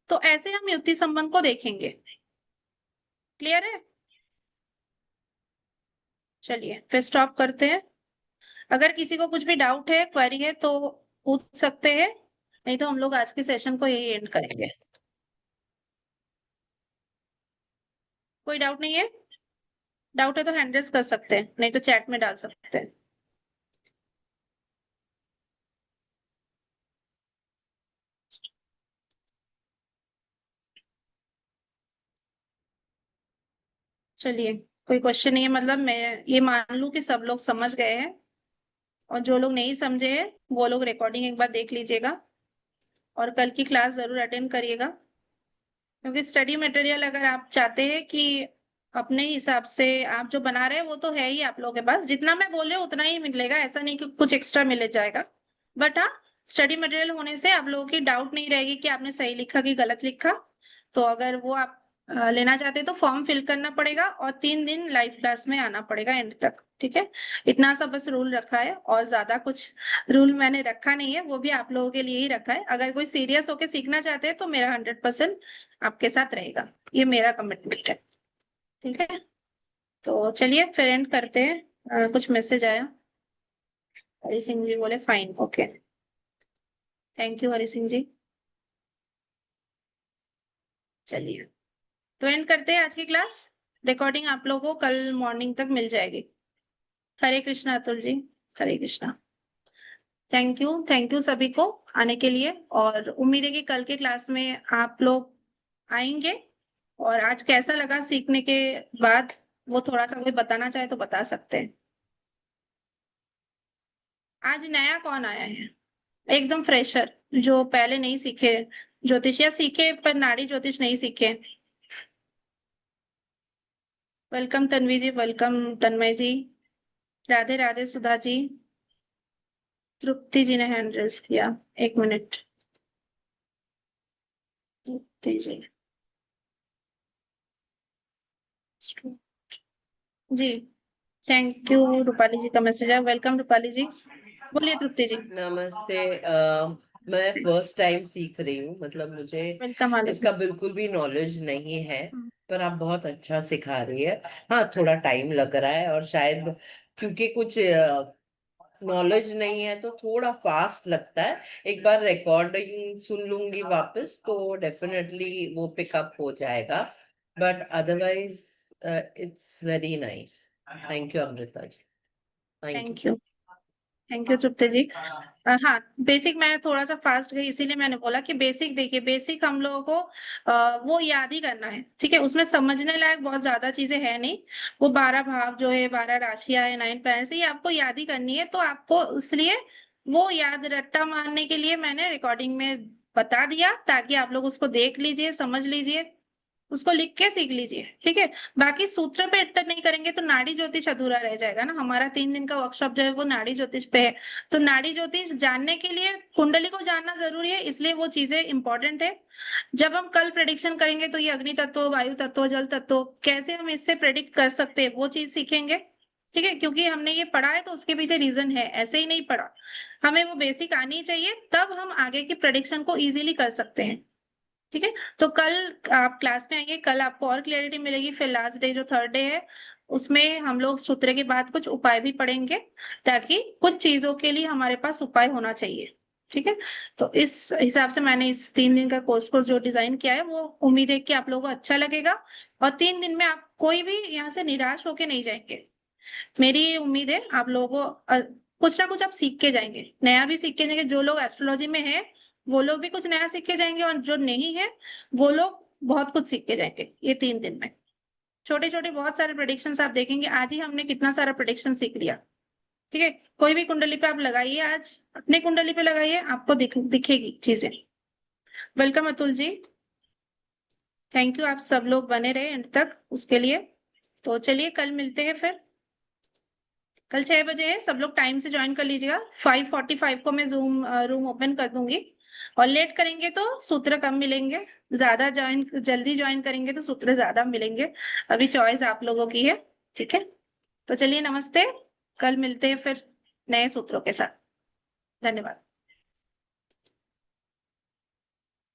तो ऐसे हम युति संबंध को देखेंगे, क्लियर है। चलिए फिर स्टॉप करते हैं, अगर किसी को कुछ भी डाउट है क्वेरी है तो पूछ सकते हैं, नहीं तो हम लोग आज के सेशन को यही एंड करेंगे। कोई डाउट नहीं है, डाउट है तो हैंड रेज कर सकते हैं, नहीं तो चैट में डाल सकते हैं। चलिए कोई क्वेश्चन नहीं है, मतलब मैं ये मान लूं कि सब लोग समझ गए हैं और जो लोग नहीं समझे हैं वो लोग रिकॉर्डिंग एक बार देख लीजिएगा और कल की क्लास जरूर अटेंड करिएगा, क्योंकि स्टडी मटेरियल अगर आप चाहते हैं कि अपने हिसाब से आप जो बना रहे हैं वो तो है ही आप लोगों के पास, जितना मैं बोले उतना ही मिलेगा, ऐसा नहीं कि कुछ एक्स्ट्रा मिल जाएगा, बट हाँ स्टडी मटेरियल होने से आप लोगों की डाउट नहीं रहेगी कि आपने सही लिखा कि गलत लिखा। तो अगर वो आप लेना चाहते हैं तो फॉर्म फिल करना पड़ेगा और 3 दिन लाइव क्लास में आना पड़ेगा एंड तक, ठीक है। इतना सा बस रूल रखा है और ज्यादा कुछ रूल मैंने रखा नहीं है, वो भी आप लोगों के लिए ही रखा है। अगर कोई सीरियस होके सीखना चाहते हैं तो मेरा 100% आपके साथ रहेगा, ये मेरा कमिटमेंट है, ठीक है। तो चलिए फिर एंड करते हैं। कुछ मैसेज आया, हरि सिंह जी बोले fine, okay, thank you Hari Singh ji. चलिए तो एंड करते हैं आज की क्लास, रिकॉर्डिंग आप लोगों को कल मॉर्निंग तक मिल जाएगी। हरे कृष्णा अतुल जी, हरे कृष्णा, थैंक यू सभी को आने के लिए, और उम्मीद है कि कल के क्लास में आप लोग आएंगे और आज कैसा लगा सीखने के बाद, वो थोड़ा सा कोई बताना चाहे तो बता सकते हैं। आज नया कौन आया है, एकदम फ्रेशर, जो पहले नहीं सीखे, ज्योतिष या सीखे पर नाड़ी ज्योतिष नहीं सीखे। Welcome Tanvi ji, welcome Tanmay ji, Radhe Radhe Sudha ji. तृप्ति जी ने हैंड रेज किया, 1 minute. Tripti ji ji, thank you. Rupali ji का मैसेज है, वेलकम रूपाली जी। बोलिए तृप्ति जी। नमस्ते। मैं फर्स्ट टाइम सीख रही हूँ, मतलब मुझे वेलकम आलू इसका बिल्कुल भी नॉलेज नहीं है, पर आप बहुत अच्छा सिखा रही है। हाँ, थोड़ा टाइम लग रहा है और शायद क्योंकि कुछ नॉलेज नहीं है तो थोड़ा फास्ट लगता है। एक बार रिकॉर्डिंग सुन लूंगी वापस तो डेफिनेटली वो पिकअप हो जाएगा, but otherwise it's very nice. Thank you Amrita ji, thank you. Thank you, thank you Tripti ji. हाँ, बेसिक मैं थोड़ा सा फास्ट गई, इसीलिए मैंने बोला कि बेसिक देखिए, बेसिक हम लोगों को वो याद ही करना है, ठीक है। उसमें समझने लायक बहुत ज्यादा चीजें है नहीं। वो 12 भाव जो है, 12 राशियां है, 9 प्लैनेट्स, ये आपको याद ही करनी है। तो आपको इसलिए वो याद रट्टा मारने के लिए मैंने रिकॉर्डिंग में बता दिया, ताकि आप लोग उसको देख लीजिए, समझ लीजिए, उसको लिख के सीख लीजिए, ठीक है। बाकी सूत्र पे अटक नहीं करेंगे तो नाड़ी ज्योतिष अधूरा रह जाएगा ना। हमारा 3 दिन का वर्कशॉप जो है वो नाड़ी ज्योतिष पे है। तो नाड़ी ज्योतिष जानने के लिए कुंडली को जानना जरूरी है, इसलिए वो चीजें इंपॉर्टेंट है। जब हम कल प्रेडिक्शन करेंगे तो ये अग्नि तत्व, वायु तत्व, जल तत्व, कैसे हम इससे प्रेडिक्ट कर सकते हैं वो चीज सीखेंगे, ठीक है। क्योंकि हमने ये पढ़ा है तो उसके पीछे रीजन है, ऐसे ही नहीं पढ़ा। हमें वो बेसिक आनी चाहिए, तब हम आगे की प्रेडिक्शन को इजीली कर सकते हैं, ठीक है। तो कल आप क्लास में आएंगे, कल आपको और क्लैरिटी मिलेगी। फिर लास्ट डे जो थर्ड डे है, उसमें हम लोग सूत्र के बाद कुछ उपाय भी पढ़ेंगे, ताकि कुछ चीजों के लिए हमारे पास उपाय होना चाहिए, ठीक है। तो इस हिसाब से मैंने इस 3 दिन का कोर्स को जो डिजाइन किया है, वो उम्मीद है कि आप लोगों को अच्छा लगेगा। और 3 दिन में आप कोई भी यहाँ से निराश होके नहीं जाएंगे। मेरी ये उम्मीद है आप लोगों को कुछ ना कुछ आप सीख के जाएंगे, नया भी सीख के जाएंगे। जो लोग एस्ट्रोलॉजी में है वो लोग भी कुछ नया सीख के जाएंगे, और जो नहीं है वो लोग बहुत कुछ सीख के जाएंगे ये 3 दिन में। छोटे छोटे बहुत सारे प्रेडिक्शंस आप देखेंगे। आज ही हमने कितना सारा प्रेडिक्शन सीख लिया, ठीक है। कोई भी कुंडली पे आप लगाइए, आज अपने कुंडली पे लगाइए, आपको दिखेगी चीजें। Welcome Atul ji, thank you. आप सब लोग बने रहे एंड तक, उसके लिए। तो चलिए कल मिलते हैं फिर। कल 6 बजे है, सब लोग टाइम से ज्वाइन कर लीजिएगा। 5:45 को मैं जूम रूम ओपन कर दूंगी, और लेट करेंगे तो सूत्र कम मिलेंगे, ज्यादा जल्दी ज्वाइन करेंगे तो सूत्र ज्यादा मिलेंगे। अभी चॉइस आप लोगों की है, ठीक है। तो चलिए नमस्ते, कल मिलते हैं फिर नए सूत्रों के साथ। धन्यवाद।